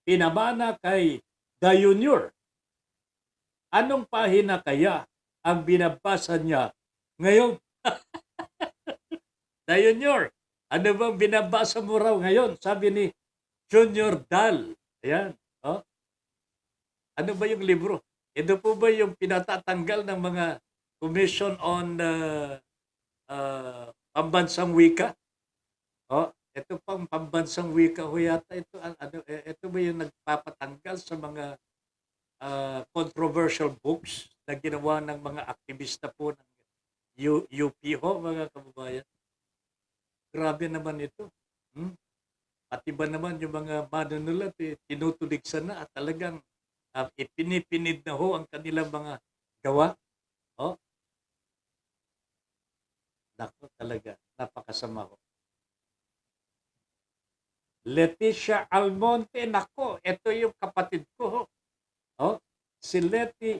pinamana kay The Junior. Anong pahina kaya ang binabasa niya ngayon? The Junior, ano bang binabasa mo raw ngayon? Sabi ni Junior Dal. Ayan. Oh. Ano ba yung libro? Ito po ba yung pinatatanggal ng mga Commission on Pambansang Wika? Oh, ito pang pambansang wika ho yata. Ito ba yung nagpapatanggal sa mga controversial books na ginawa ng mga aktivista po ng UP ho, mga kababayan? Grabe naman ito. Pati ba naman yung mga manunulat, tinutuligsan na at talagang ipinipinid na ho ang kanilang mga gawa. Oh, nako talaga, napakasama ho. Leticia Almonte, nako, ito yung kapatid ko ho. Oh, si Leti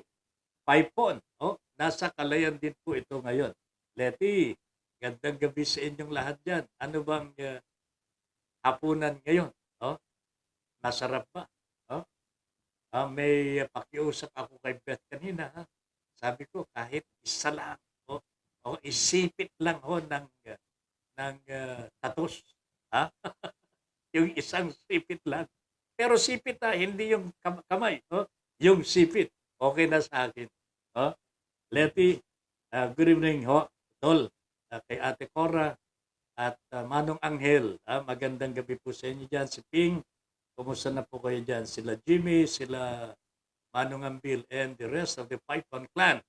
Paipon. Oh, nasa Kalayan din po ito ngayon. Leti, gandang gabi sa inyong lahat dyan. Ano bang hapunan ngayon? Oh, masarap ba? Oh, may pakiusap ako kay Beth kanina. Ha? Sabi ko, kahit isa lang, isipit lang ho ng tatos. Ha? Yung isang sipit lang. Pero sipit hindi yung kamay. Yung sipit. Okay na sa akin. Leti, good evening ho. Tol, kay Ate Cora at Manong Angel. Magandang gabi po sa inyo dyan. Si Ping, kumusta na po kayo dyan? Sila Jimmy, sila Manong Ambil, and the rest of the Python clan.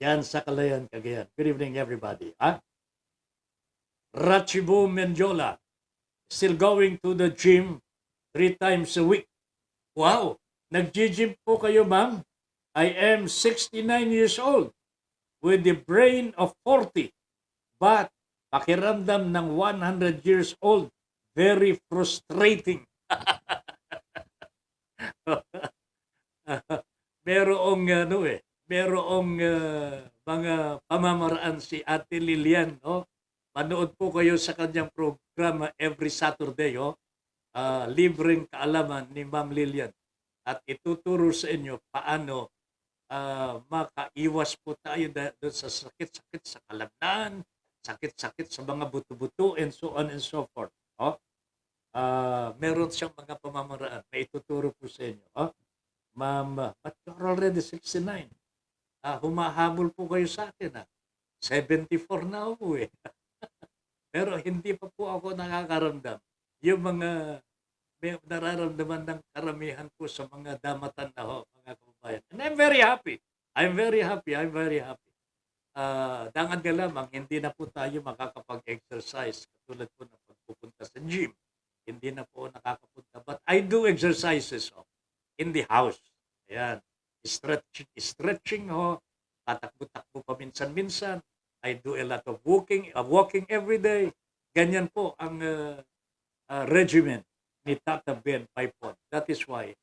Yan sa Kalayan, Cagayan. Good evening everybody. Rachibo Menjola, still going to the gym 3 times a week. Wow! Nag-gym po kayo, ma'am? I am 69 years old with the brain of 40. But pakiramdam ng 100 years old, very frustrating. Merong mga pamamaraan si Ate Lilian, manood po kayo sa kanyang programa every Saturday, libreng kaalaman ni Ma'am Lilian. At ituturo sa inyo paano makaiwas po tayo doon sa sakit-sakit sa kalamnan, sakit-sakit sa mga buto-buto, and so on and so forth. Meron siyang mga pamamaraan na ituturo po sa inyo. Ma'am, but you're already 69. Humahabol po kayo sa akin. 74 na ako eh. Pero hindi pa po ako nakakaramdam. Yung mga may nararamdaman ng karamihan po sa mga damatan na ho, mga kababayan. And I'm very happy. I'm very happy. I'm very happy. Dangan nga lamang, hindi na po tayo makakapag-exercise katulad po na pagpupunta sa gym. Hindi na po nakakapunta. But I do exercises in the house. Ayan. Stretching ho. Tatakbo-takbo pa minsan-minsan. I do a lot of walking every day. Ganyan po ang regimen ni Tata Ben Paipon. That is why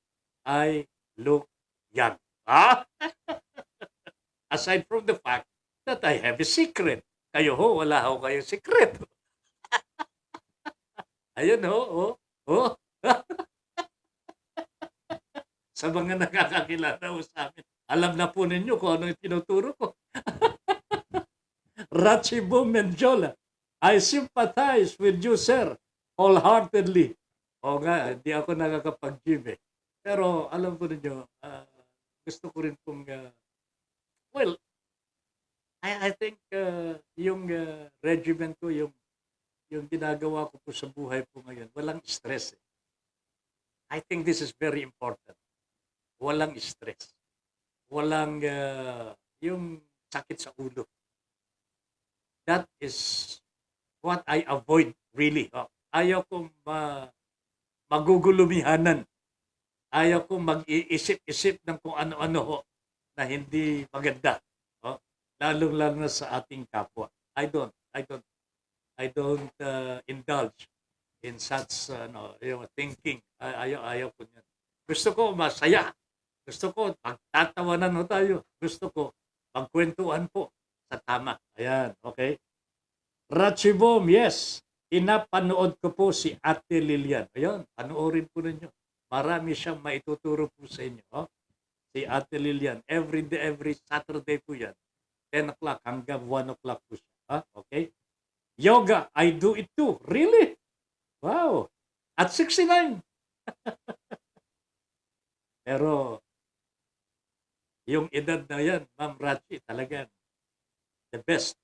I look young. Aside from the fact that I have a secret. Kayo ho, wala ho kayong secret. Ayun ho. Sa mga nakakakilala ho sa amin, alam na po ninyo kung ano yung tinuturo ko. Rachibo Menjola, I sympathize with you, sir, wholeheartedly. O nga, hindi ako nakakapag-gym eh. Pero alam ko ninyo, gusto ko rin pong, well, I think yung regimen ko, yung ginagawa ko po sa buhay po ngayon, walang stress eh. I think this is very important. Walang stress. Walang yung sakit sa ulo. That is what I avoid really. Ayaw kong magugulumihanan. Ayaw kong mag-iisip-isip ng kung ano-ano ho na hindi maganda. Lalong-lalo na sa ating kapwa. I don't indulge in such thinking. Ayaw ko niyan. Gusto ko masaya. Gusto ko pagtatawanan ho tayo. Gusto ko magkwentuhan po sa tama. Ayan, okay? Rachibom, yes. Pinapanood ko po si Ate Lilian. Ayan, panoorin po ninyo. Marami siyang maituturo po sa inyo. Si Ate Lilian. Every day, every Saturday po yan. 10 o'clock hanggang 1 o'clock po siya. Okay? Yoga, I do it too. Really? Wow. At 69. Pero, yung edad na yan, Ma'am Rachi, talagang the best.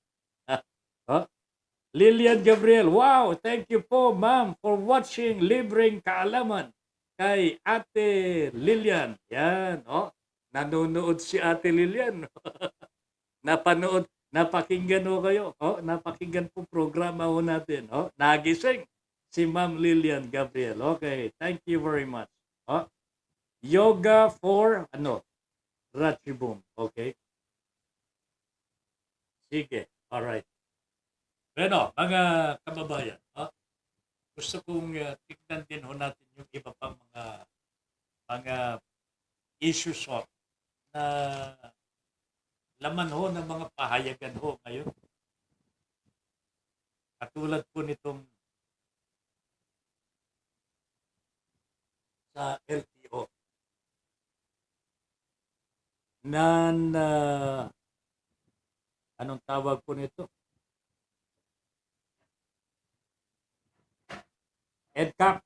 Lilian Gabriel, wow, thank you po, ma'am, for watching Libreng Kaalaman kay Ate Lilian. Yan, nanonood si Ate Lilian. Napakinggan ho kayo. Napakinggan po programa ho natin. Nagising si Ma'am Lilian Gabriel. Okay, thank you very much. Yoga for, Rachibum. Okay. Sige, alright. Bueno, mga kababayan, gusto kong tignan din ho natin yung iba pang mga issues na laman ho ng mga pahayagan ho ngayon. Katulad po nitong sa LTO. Anong tawag po nito? EDCAP,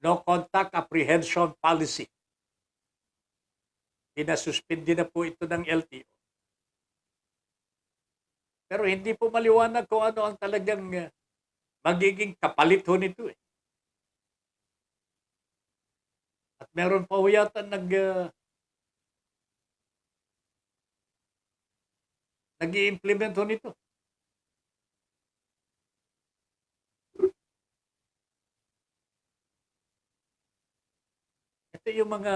No Contact Apprehension Policy. Pinasuspindi na po ito ng LTO. Pero hindi po maliwanag kung ano ang talagang magiging kapalit ho nito eh. At meron pa ho yata nag-i-implement ho nito. Ito yung mga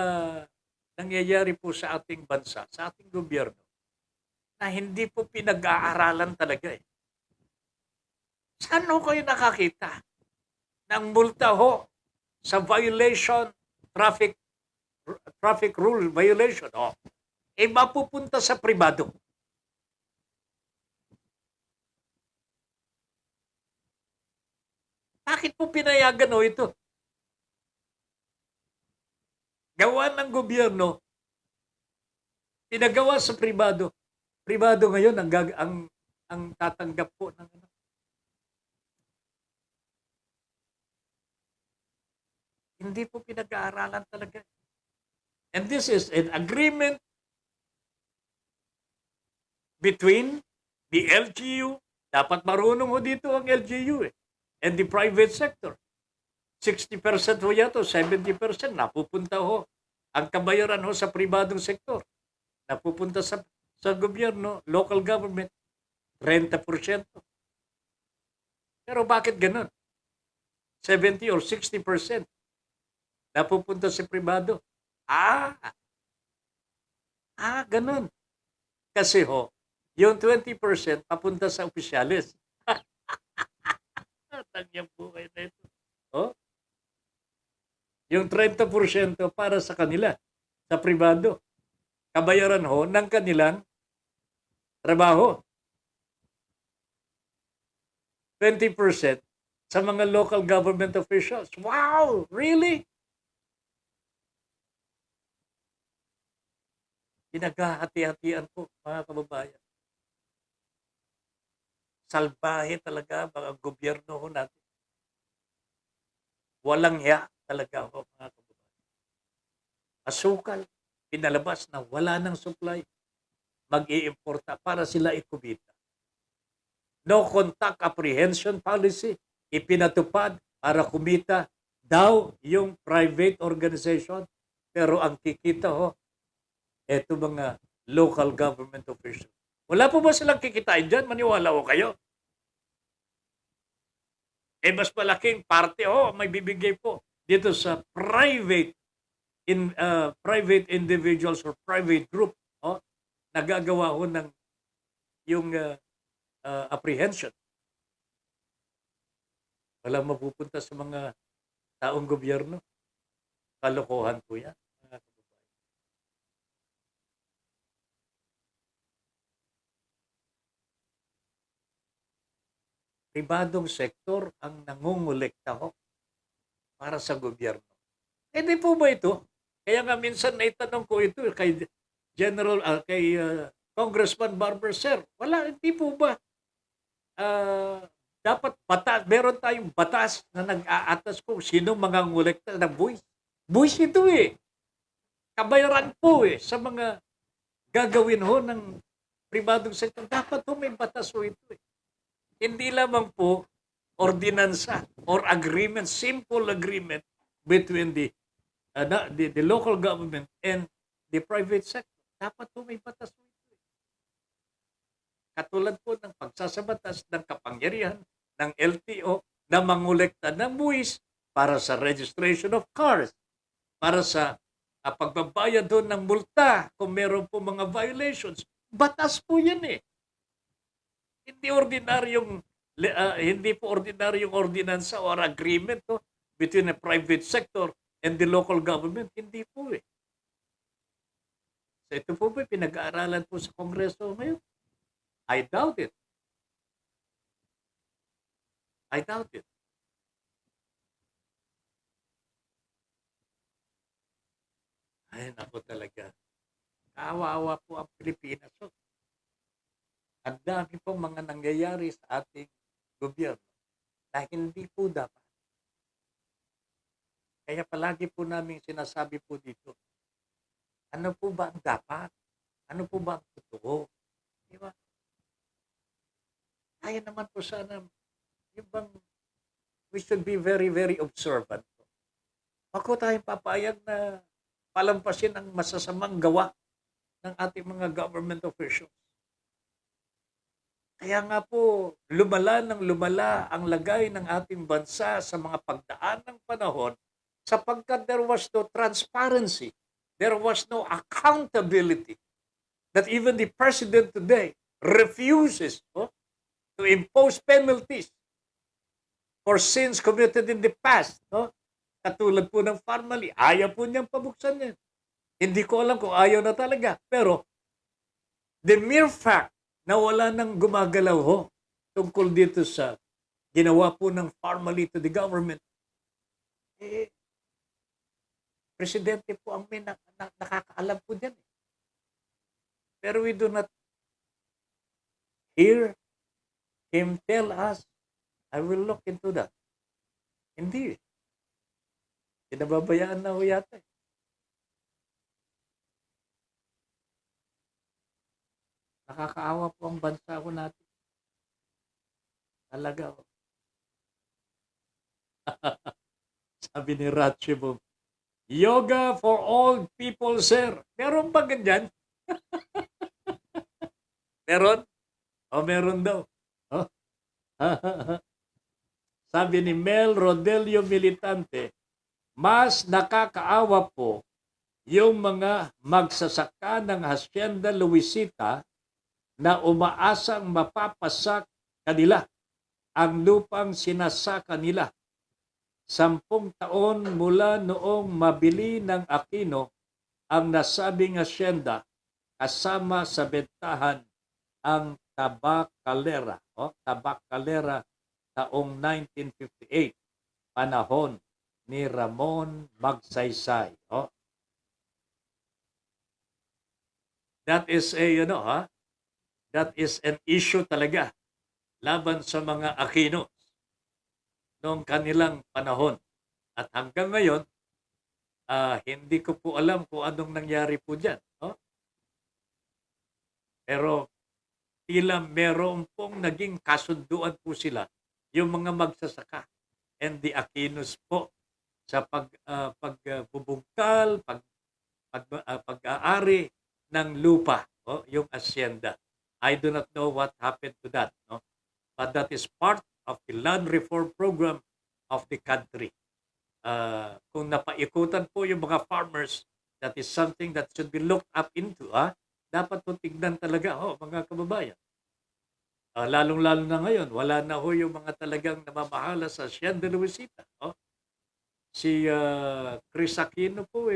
nangyayari po sa ating bansa, sa ating gobyerno, na hindi po pinag-aaralan talaga eh. Saan ho kayo nakakita ng multa ho sa violation, traffic rule violation? Mapupunta sa pribado. Bakit po pinayagan ho ito? Gawa ng gobyerno, pinagawa sa pribado. Pribado ngayon ang tatanggap po ng Hindi po pinag-aaralan talaga. And this is an agreement between the LGU, dapat marunong ho dito ang LGU and the private sector. 60% ho yato, 70% napupunta ho. Ang kabayaran ho sa pribadong sektor, napupunta sa gobyerno, local government, 30%. Pero bakit ganun? 70 or 60% napupunta sa pribado. Ganun. Kasi ho, yung 20% papunta sa opisyalis. Tanyang buhay na ito. Oh? Yung 30% para sa kanila, sa pribado. Kabayaran ho ng kanilang trabaho. 20% sa mga local government officials. Wow! Really? Pinaghahati-hatian po, mga kababayan. Salbahe talaga mga gobyerno ho natin. Walang hiya talaga ho, mga kababayan. Asukal, pinalabas na wala ng supply, mag-iimporta para sila ikubita. No contact apprehension policy, ipinatupad para kumita daw yung private organization. Pero ang kikita ho, eto mga local government officials. Wala po ba silang kikitain dyan? Maniwala ho kayo. Mas malaking parte may bibigay po dito sa private individuals or private group nagagawa ho ng yung apprehension. Walang mapupunta sa mga taong gobyerno. Kalokohan po yan. Pribadong sektor ang nangungulekta ho para sa gobyerno. Hindi po ba ito? Kaya nga minsan naitanong ko ito kay Congressman Barber, Sir, hindi po ba dapat meron tayong batas na nag-aatas kung sino mangungulekta ng buwis. Buwis ito kabayaran po sa mga gagawin ho ng pribadong sektor. Dapat ho may batas ho ito Hindi lamang po ordinansa or agreement, simple agreement between the local government and the private sector. Dapat po may batas po ito. Katulad po ng pagsasabatas ng kapangyarihan ng LTO na mangolekta ng buwis para sa registration of cars, para sa pagbabayad doon ng multa kung meron po mga violations. Batas po yan Hindi po ordinaryong ordinansa or agreement between the private sector and the local government. Hindi po So ito po ba pinag-aaralan po sa Kongreso ngayon? I doubt it. I doubt it. Ay, naku talaga. Kawawa po ang Pilipinas. Ang dami pong mga nangyayari sa ating gobyerno na hindi po dapat. Kaya palagi po namin sinasabi po dito, ano po ba ang dapat? Ano po ba ang totoo? Di ba? Kaya naman po sana, we should be very, very observant. Huwag ko tayong papayag na palampasin ang masasamang gawa ng ating mga government officials. Kaya nga po, lumala ang lagay ng ating bansa sa mga pagdaan ng panahon sapagkat there was no transparency, there was no accountability, that even the president today refuses to impose penalties for sins committed in the past. Katulad po ng Farmally, ayaw po niyang pabuksan yan. Hindi ko alam kung ayaw na talaga. Pero the mere fact na wala nang gumagalaw tungkol dito sa ginawa po ng Farmally to the government, presidente po ang may nakakaalam po dyan. Pero we do not hear him tell us, I will look into that. Hindi. Pinababayaan na ho yata. Nakakaawa po ang bansa ko natin. Talaga. Oh. Sabi ni Ratchibum, yoga for all people, sir. Meron ba ganyan? Meron? O meron daw. Oh. Sabi ni Mel Rodelio Militante, mas nakakaawa po yung mga magsasaka ng Hacienda Luisita na umaasang mapapasak kanila ang lupang sinasaka nila. 10 taon mula noong mabili ng Aquino ang nasabing hacienda kasama sa bentahan ang Tabacalera. Tabacalera taong 1958, panahon ni Ramon Magsaysay. That is that is an issue talaga laban sa mga Aquino noong kanilang panahon. At hanggang ngayon, hindi ko po alam kung anong nangyari po dyan. Pero tila meron pong naging kasunduan po sila, yung mga magsasaka and the Aquinos po sa pagbubungkal, pag-aari ng lupa, yung hacienda. I do not know what happened to that, but that is part of the land reform program of the country. Kung napaikutan po yung mga farmers, that is something that should be looked up into. Dapat po tignan talaga, mga kababayan. Lalong-lalo na ngayon, wala na ho yung mga talagang namamahala sa Hacienda Luisita. Si Chris Aquino po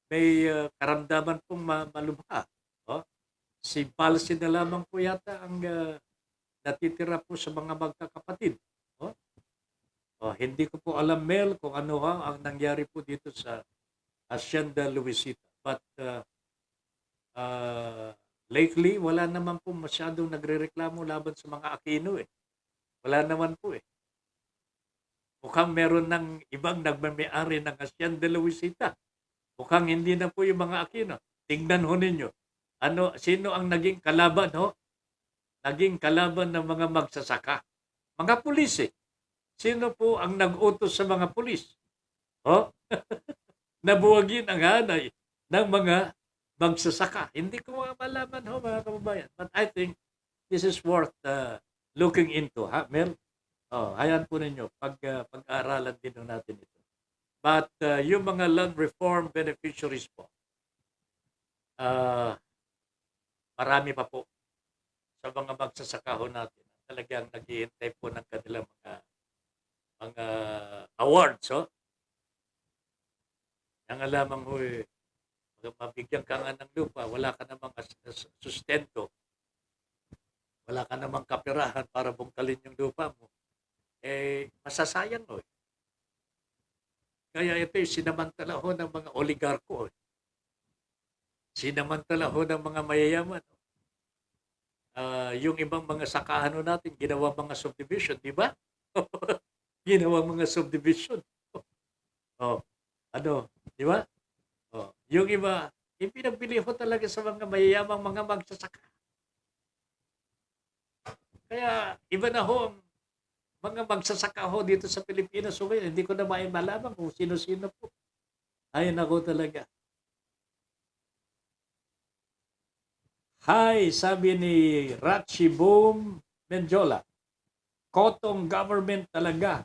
may karamdaman pong malubha. Si Palsi na lamang po yata ang natitira po sa mga magkakapatid. Hindi ko po alam, Mel, kung ano ang nangyari po dito sa Hacienda Luisita. But lately, wala naman po masyadong nagrereklamo laban sa mga Aquino. Wala naman po. Mukhang meron ng ibang nagmamayari ng Hacienda Luisita. Mukhang hindi na po yung mga Aquino. Tingnan ho ninyo. Sino ang naging kalaban, Naging kalaban ng mga magsasaka. Mga pulis, Sino po ang nag-utos sa mga pulis? Nabuwagin ang hanay ng mga magsasaka. Hindi ko malaman, mga kababayan. But I think this is worth looking into, Mel? Hayaan po ninyo. Pag-aaralan din natin ito. But yung mga land reform beneficiaries po, marami pa po sa mga magsasakaho natin talagang naghihintay po ng kanilang mga awards. Yang lamang ho, mabigyan ka nga ng lupa, wala ka namang sustento, wala ka namang kapirahan para bungkalin yung lupa mo, masasayang ho. Kaya ito sinamantala ho ng mga oligarko. Sinamantala ho ng mga mayayaman. Yung ibang mga sakahan natin, ginawa mga subdivision, di ba? Ginawa mga subdivision. Di ba? Yung iba, ipinagbili ho talaga sa mga mayayamang mga magsasaka. Kaya iba na ho ang mga magsasaka ho dito sa Pilipinas. So, hindi ko na malaman kung sino-sino po. Ayun ako talaga. Hi, sabi ni Ratchibum Menjola. Kotong government talaga.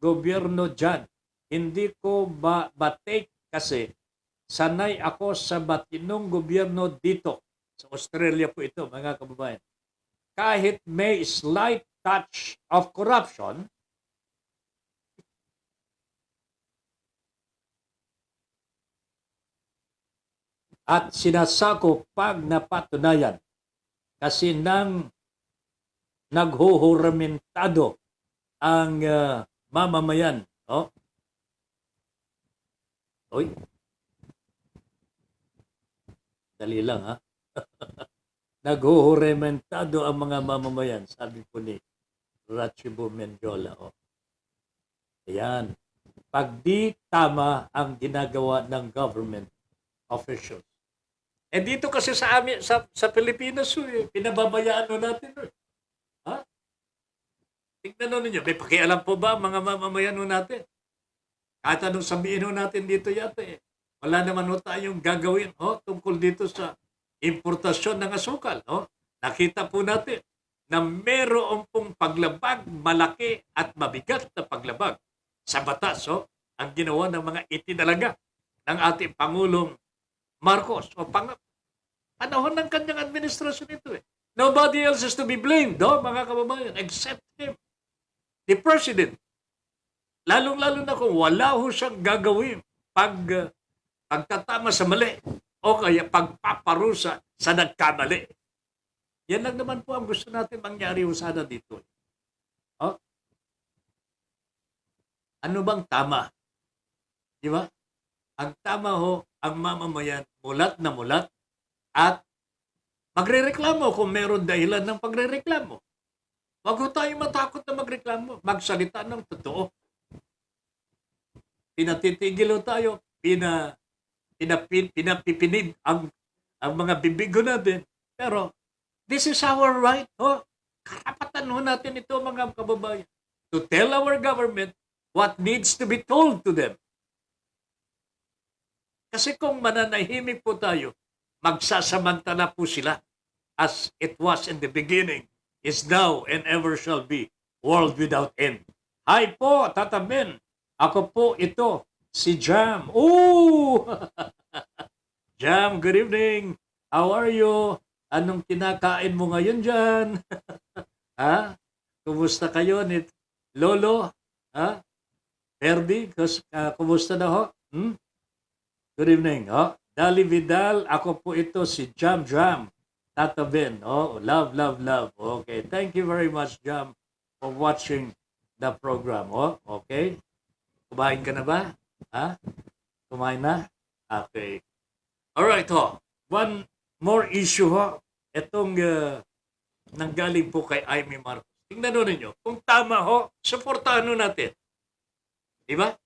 Gobyerno dyan. Hindi ko batake kasi sanay ako sa batinong gobyerno dito. Sa Australia po ito, mga kababayan. Kahit may slight touch of corruption, at sinasako pag napatunayan kasi nang naghuhuramentado ang mamamayan. Oy. Dali lang, Naghuhuramentado ang mga mamamayan, sabi po ni Ratchibum Menjola. Ayan. Pag di tama ang ginagawa ng government officials. Eh dito kasi sa amin, sa Pilipinas, pinababayaan ho natin. Ha? Tignan ho ninyo, may pakialam po ba ang mga mamamayan ho natin? Kahit anong sabihin ho natin dito yata wala naman ho tayong gagawin tungkol dito sa importasyon ng asukal. Nakita po natin na meron pong paglabag, malaki at mabigat na paglabag sa batas ang ginawa ng mga itinalaga ng ating Pangulong Marcos panahon ng kanyang administrasyon ito Nobody else is to be blamed, mga kababayan, except him, the President. Lalong-lalo na kung wala ho siyang gagawin pagtatama sa mali o kaya pagpaparusa sa nagkamali. Yan lang naman po ang gusto natin mangyari ho sana dito. Ano bang tama? Di ba? Ang tama ho, ang mamamayan, mulat na mulat at magrereklamo kung meron dahilan ng pagrereklamo. Huwag ho tayo matakot na magreklamo. Magsalita ng totoo. Pinatitigil ho tayo. Pinapipinig ang mga bibigo natin. Pero, this is our right. Karapatan ho natin ito, mga kababayan. To tell our government what needs to be told to them. Kasi kung mananahimik po tayo, magsasamantala po sila as it was in the beginning, is now, and ever shall be, world without end. Hi po, Tata Ben. Ako po ito, si Jam. Ooh! Jam, good evening. How are you? Anong kinakain mo ngayon dyan? Ha? Kumusta kayo ni Lolo? Ha? Perdi, kumusta na ho? Good evening. Dali Vidal, ako po ito si Jam. Tata Ben. Love. Okay. Thank you very much, Jam, for watching the program. Okay. Kumain ka na ba? Ha? Kumain na? Okay. Alright, one more issue, Itong nanggaling po kay Amy Marcos. Tingnan ninyo. Kung tama, suportahan natin. Diba?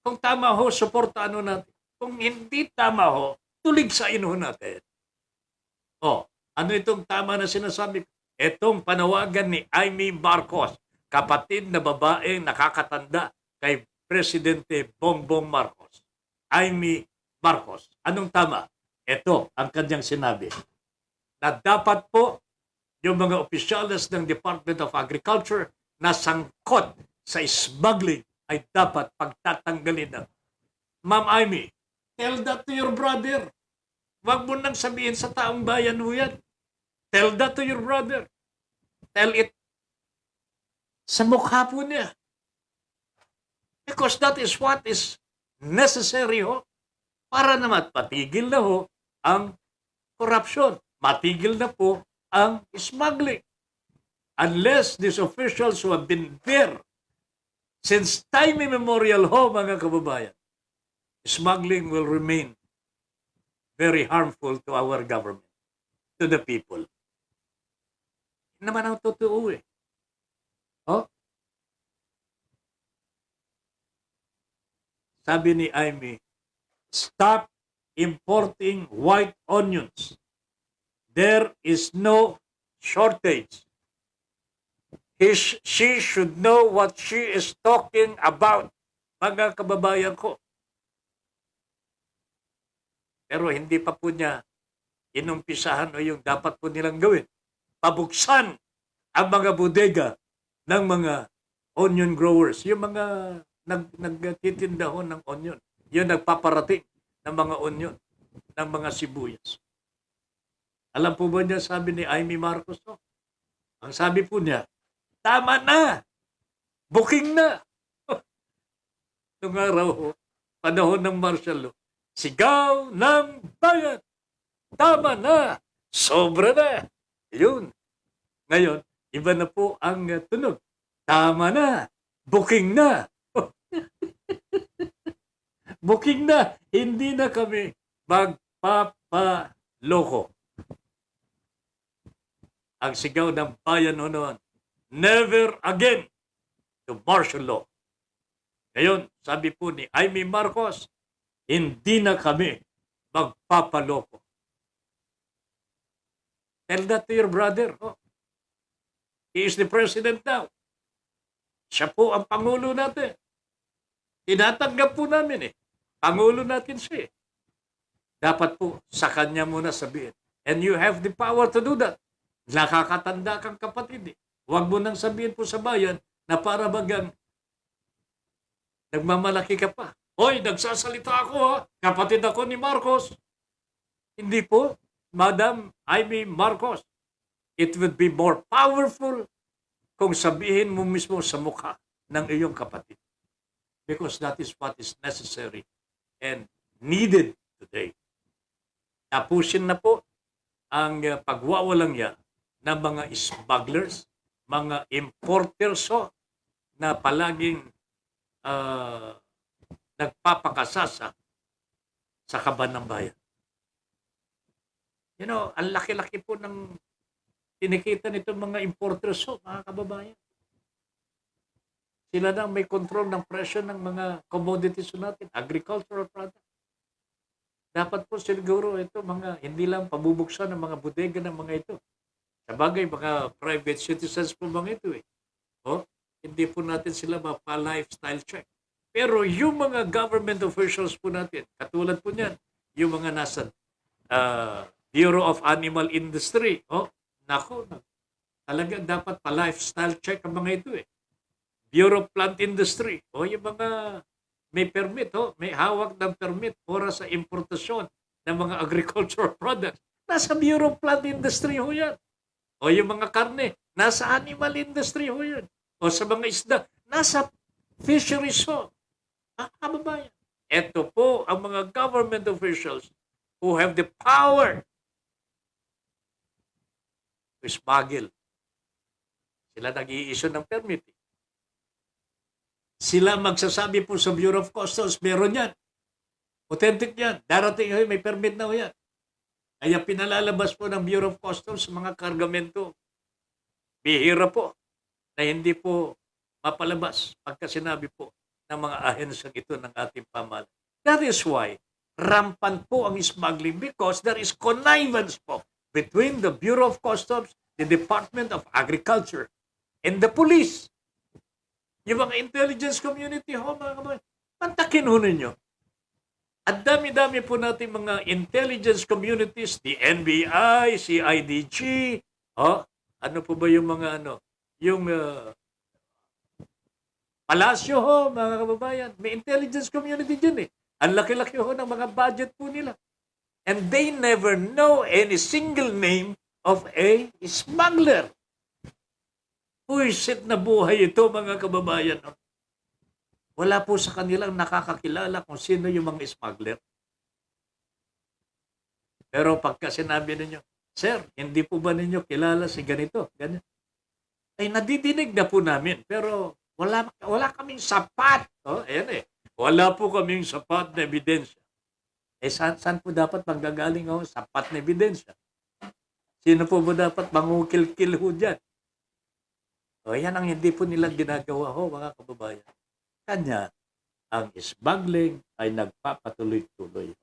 Kung tama, suportahan natin. Kung hindi tama, tuligsain natin. Ano itong tama na sinasabi? Itong panawagan ni Amy Marcos, kapatid na babaeng nakakatanda kay Presidente Bongbong Marcos. Amy Marcos. Anong tama? Ito ang kanyang sinabi. Na dapat po yung mga opisyalis ng Department of Agriculture na sangkot sa smuggling ay dapat pagtatanggalin na. Ma'am Amy, tell that to your brother. Huwag mo nang sabihin sa taong bayan mo yan. Tell that to your brother. Tell it sa mukha po niya. Because that is what is necessary para naman patigil na ang corruption. Matigil na po ang smuggling. Unless these officials who have been there since time immemorial mga kababayan, smuggling will remain very harmful to our government, to the people. Hindi naman ang totoo Sabi ni Amy, stop importing white onions. There is no shortage. She should know what she is talking about, mga kababayan ko. Pero hindi pa po niya inumpisahan yung dapat po nilang gawin. Pabuksan ang mga bodega ng mga onion growers. Yung mga nagtitinda ng onion. Yung nagpaparating ng mga onion, ng mga sibuyas. Alam po ba niya, sabi ni Amy Marcos? Ang sabi po niya, tama na! Booking na! Noong araw, panahon ng martial law, sigaw ng bayan! Tama na! Sobra na! Yun. Ngayon, iba na po ang tunog. Tama na! Booking na! Booking na! Hindi na kami magpapaloko. Ang sigaw ng bayan noon, never again to martial law. Ngayon, sabi po ni Amy Marcos, hindi na kami magpapaloko. Tell that to your brother. Oh. He is the president now. Siya po ang Pangulo natin. Tinatanggap po namin eh. Pangulo natin siya eh. Dapat po sa kanya muna sabihin. And you have the power to do that. Nakakatanda kang kapatid eh. Huwag mo nang sabihin po sa bayan na para bagang nagmamalaki ka pa. Hoy, nagsasalita ako ha. Kapatid ako ni Marcos. Hindi po, Madam Amy Marcos. It would be more powerful kung sabihin mo mismo sa mukha ng iyong kapatid. Because that is what is necessary and needed today. Tapusin na po ang pagwawalang niya ng mga smugglers, mga importers na palaging nagpapakasasa sa kaban ng bayan. You know, ang laki-laki po ng tinikita nito mga importers mga kababayan. Sila na may control ng presyo ng mga commodities natin, agricultural products. Dapat po siguro ito mga hindi lang pabubuksan ng mga bodega ng mga ito. Sabagay, mga private citizens po mga ito eh. Hindi po natin sila mapa-lifestyle check. Pero yung mga government officials po natin, katulad po niyan, yung mga nasa Bureau of Animal Industry, nako, talaga dapat pa-lifestyle check ang mga ito eh. Bureau of Plant Industry, yung mga may permit, may hawak ng permit para sa importasyon ng mga agricultural products. Nasa Bureau of Plant Industry ho yan. O yung mga karne, nasa animal industry ho yan. O sa mga isda, nasa fisheries ho. Kababayan. Ito po ang mga government officials who have the power to smuggle. Sila nag-i-issue ng permit. Sila magsasabi po sa Bureau of Customs, meron yan. Authentic yan. Darating, may permit na ho yan. Kaya pinalalabas po ng Bureau of Customs mga kargamento. Bihira po na hindi po mapalabas pagka sinabi po ng mga ahensyang ito ng ating pamahalaan. That is why rampant po ang smuggling because there is connivance po between the Bureau of Customs, the Department of Agriculture, and the police. Yung mga intelligence community mga kabayan, pantakin ho ninyo. At dami-dami po natin mga intelligence communities, the NBI, CIDG, ano po ba yung mga yung palasyo mga kababayan, may intelligence community dyan eh. Ang laki-laki ng mga budget po nila. And they never know any single name of a smuggler. Puisit na buhay ito mga kababayan. Wala po sa kanilang nakakakilala kung sino yung mga smuggler. Pero pagka sinabi ninyo, Sir, hindi po ba ninyo kilala si ganito? Ganito. Ay nadidinig na po namin, pero wala kaming sapat. Ayan eh. Wala po kaming sapat na ebidensya. Saan po dapat manggagaling sapat na ebidensya? Sino po ba dapat mangukil-kil ho dyan? Yan ang hindi po nila ginagawa mga kababayan. Kanya, ang smuggling ay nagpapatuloy-tuloy.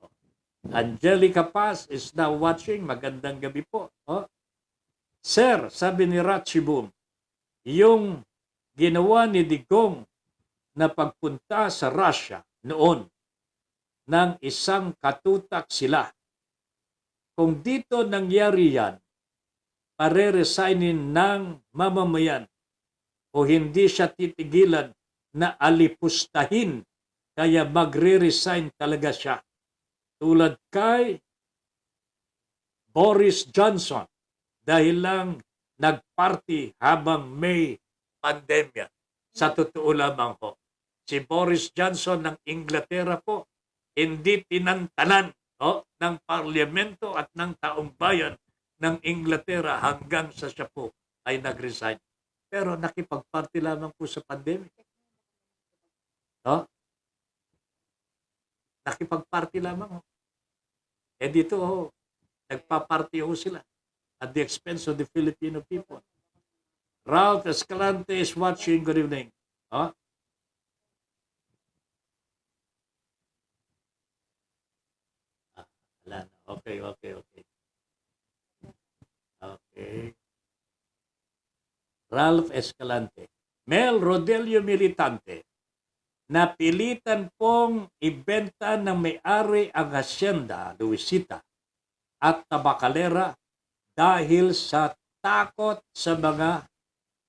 Angelica Paz is now watching. Magandang gabi po. Sir, sabi ni Ratchibum, yung ginawa ni Digong na pagpunta sa Russia noon ng isang katutak sila. Kung dito nangyari yan, pare-resignin ng mamamayan o hindi siya titigilan na alipustahin kaya magre-resign talaga siya. Tulad kay Boris Johnson dahil lang nagparty habang may pandemya. Sa totoo lamang po, si Boris Johnson ng Inglaterra po hindi tinantanan ng parlamento at ng taong bayan ng Inglaterra hanggang sa siya po ay nag-resign. Pero nakipag-party lamang po sa pandemic. Nakipag-party lamang. Dito nagpa-party sila at the expense of the Filipino people. Ralph Escalante is watching. Good evening. Okay. Okay. Ralph Escalante. Mel Rodelio Militante. Napilitan pong ibenta ng may-ari ang hacienda Luisita at Tabacalera dahil sa takot sa mga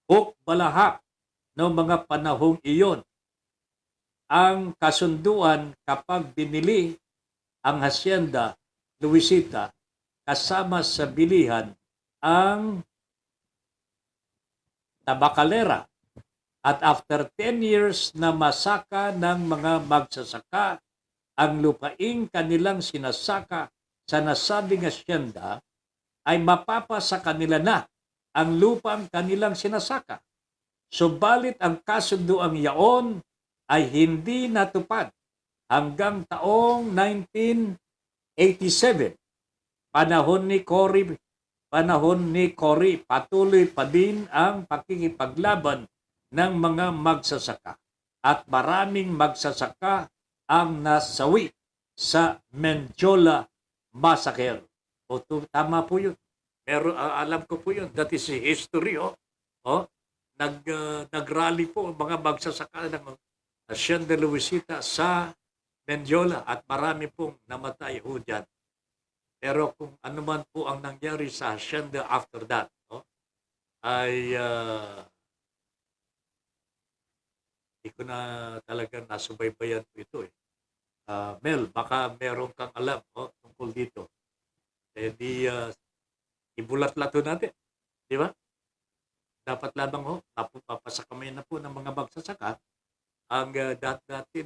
hukbalahak noong mga panahong iyon. Ang kasunduan kapag binili ang hacienda Luisita kasama sa bilihan ang Tabacalera. At after 10 years na masaka ng mga magsasaka ang lupaing kanilang sinasaka sa nasabing hacienda, ay mapapa sa kanila na ang lupang kanilang sinasaka. Subalit ang kasunduang yaon ay hindi natupad hanggang taong 1987. Panahon ni Cory, patuloy pa din ang pakikipaglaban ng mga magsasaka at maraming magsasaka ang nasawi sa Mendiola Massacre. Tama po yun. Alam ko po yun. That is history. Nagrally po ang mga magsasaka ng Hacienda Luisita sa Mendiola at marami pong namatay ho dyan. Pero kung ano man po ang nangyari sa Hacienda after that, ay hindi ko na talagang nasubaybayan po ito. Mel, baka meron kang alam tungkol dito. Ibulat-lato natin. Di ba? Dapat lamang papasakamay na po ng mga magsasaka ang dati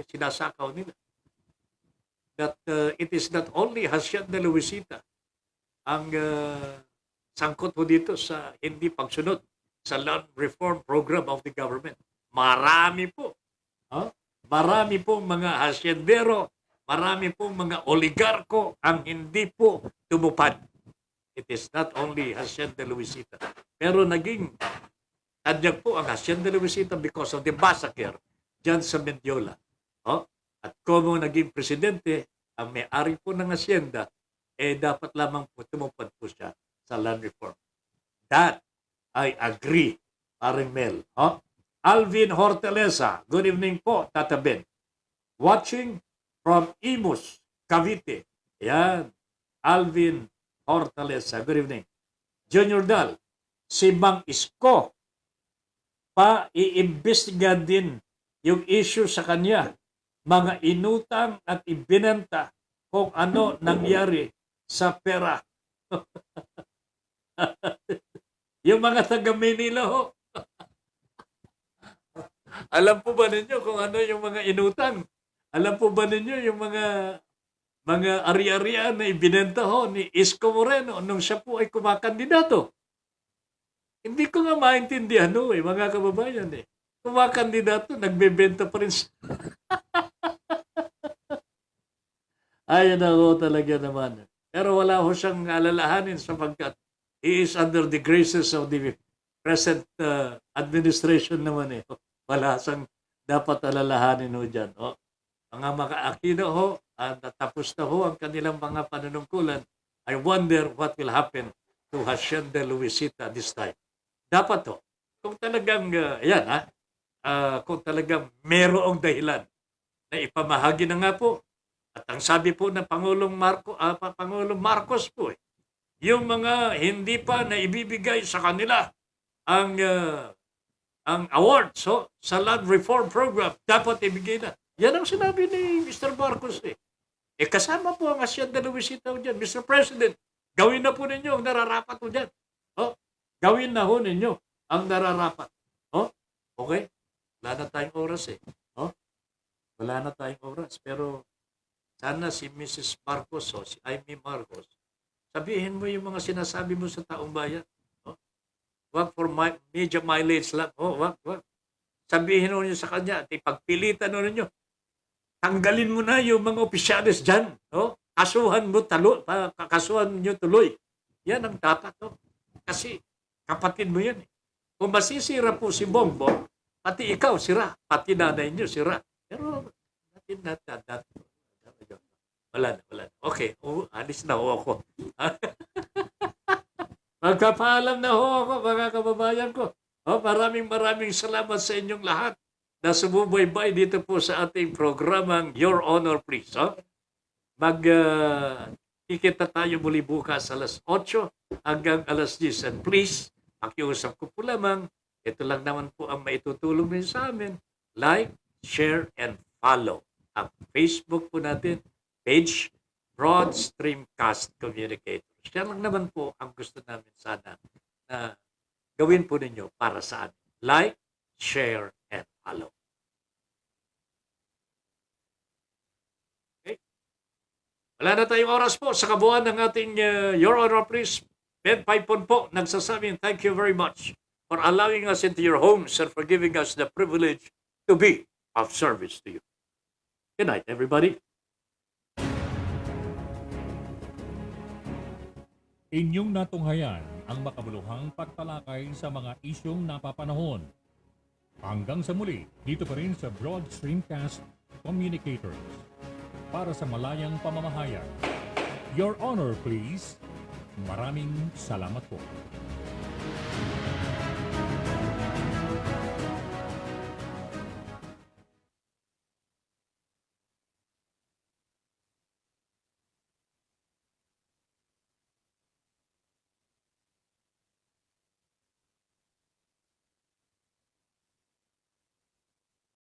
sinasakaw nila. That it is not only Hacienda Luisita ang sangkot ho dito sa hindi pagsunod sa land reform program of the government. Marami po. Marami pong mga haciendero, marami pong mga oligarko ang hindi po tumupad. It is not only Hacienda Luisita. Pero naging tadyag po ang Hacienda Luisita because of the massacre dyan sa Mendiola. At kung naging presidente, ang may-ari po ng hacienda, dapat lamang po tumupad po siya sa land reform. That I agree, paring Mel. Alvin Hortaleza, good evening po, Tata Ben. Watching from Imus, Cavite. Yan, Alvin Hortaleza, good evening. Junior Dal, si Mang Isko, i-imbestiga din yung issue sa kanya, mga inutang at ibinenta kung ano nangyari sa pera. Yung mga taga Manila ho. Alam po ba ninyo kung ano yung mga inutang? Alam po ba ninyo yung mga ari-arian na ibinenta ho ni Isko Moreno nung siya po ay kumakandidato? Hindi ko nga maintindihan mga kababayan Kumakandidato, nagbebenta pa rin siya. Ay, nako talaga naman. Pero wala ho siyang alalahanin sapagkat he is under the graces of the present administration naman Wala siyang dapat alalahanin ho dyan. Mga Aquino ho, tapos na ho ang kanilang mga panunungkulan. I wonder what will happen to Hacienda Luisita this time. Dapat kung talagang, kung talagang merong dahilan na ipamahagi na nga po. At ang sabi po ng Pangulong Marcos po, yung mga hindi pa na ibibigay sa kanila ang awards sa land reform program, dapat ibigay na. Yan ang sinabi ni Mr. Marcos kasama po ang Hacienda Luisita dyan. Mr. President, gawin na po ninyo ang nararapat po dyan. Gawin na ho ninyo ang nararapat. Okay? Wala na tayong oras Wala na tayong oras. Pero sana si Mrs. Marcos si Amy Marcos, sabihin mo yung mga sinasabi mo sa taong bayan. Wag for media mileage lang. Wag. Sabihin mo niyo sa kanya, ipagpilitan mo ninyo. Tanggalin mo na yung mga opisyalis dyan. Kasuhan nyo tuloy. Yan ang dapat. Kasi kapatid mo yan. Kung masisira po si Bongbong, pati ikaw sira. Pati nanay nyo sira. Pero Wala na. Okay, alis na ho ako. Magpapaalam na ho ako, mga kababayan ko. Maraming salamat sa inyong lahat na sumubaybay dito po sa ating programang Your Honor Please. Kikita tayo muli bukas alas 8 hanggang alas 10. And please, pakiusap ko po lamang, ito lang naman po ang maitutulong din sa amin. Like, share, and follow ang Facebook po natin, page Broad Streamcast Communicators. Yan lang naman po ang gusto namin sana na gawin po ninyo para sa amin. Like, share, and follow. Okay? Wala na tayong oras po sa kabuuan ng ating Your Honor Please. Ben Paipon po nagsasabing thank you very much for allowing us into your homes and for giving us the privilege to be of service to you. Good night, everybody. Inyong natunghayan ang makabuluhang pagtalakay sa mga isyong napapanahon. Hanggang sa muli, dito pa rin sa Broad Streamcast Communicators. Para sa malayang pamamahayag. Your Honor, please. Maraming salamat po.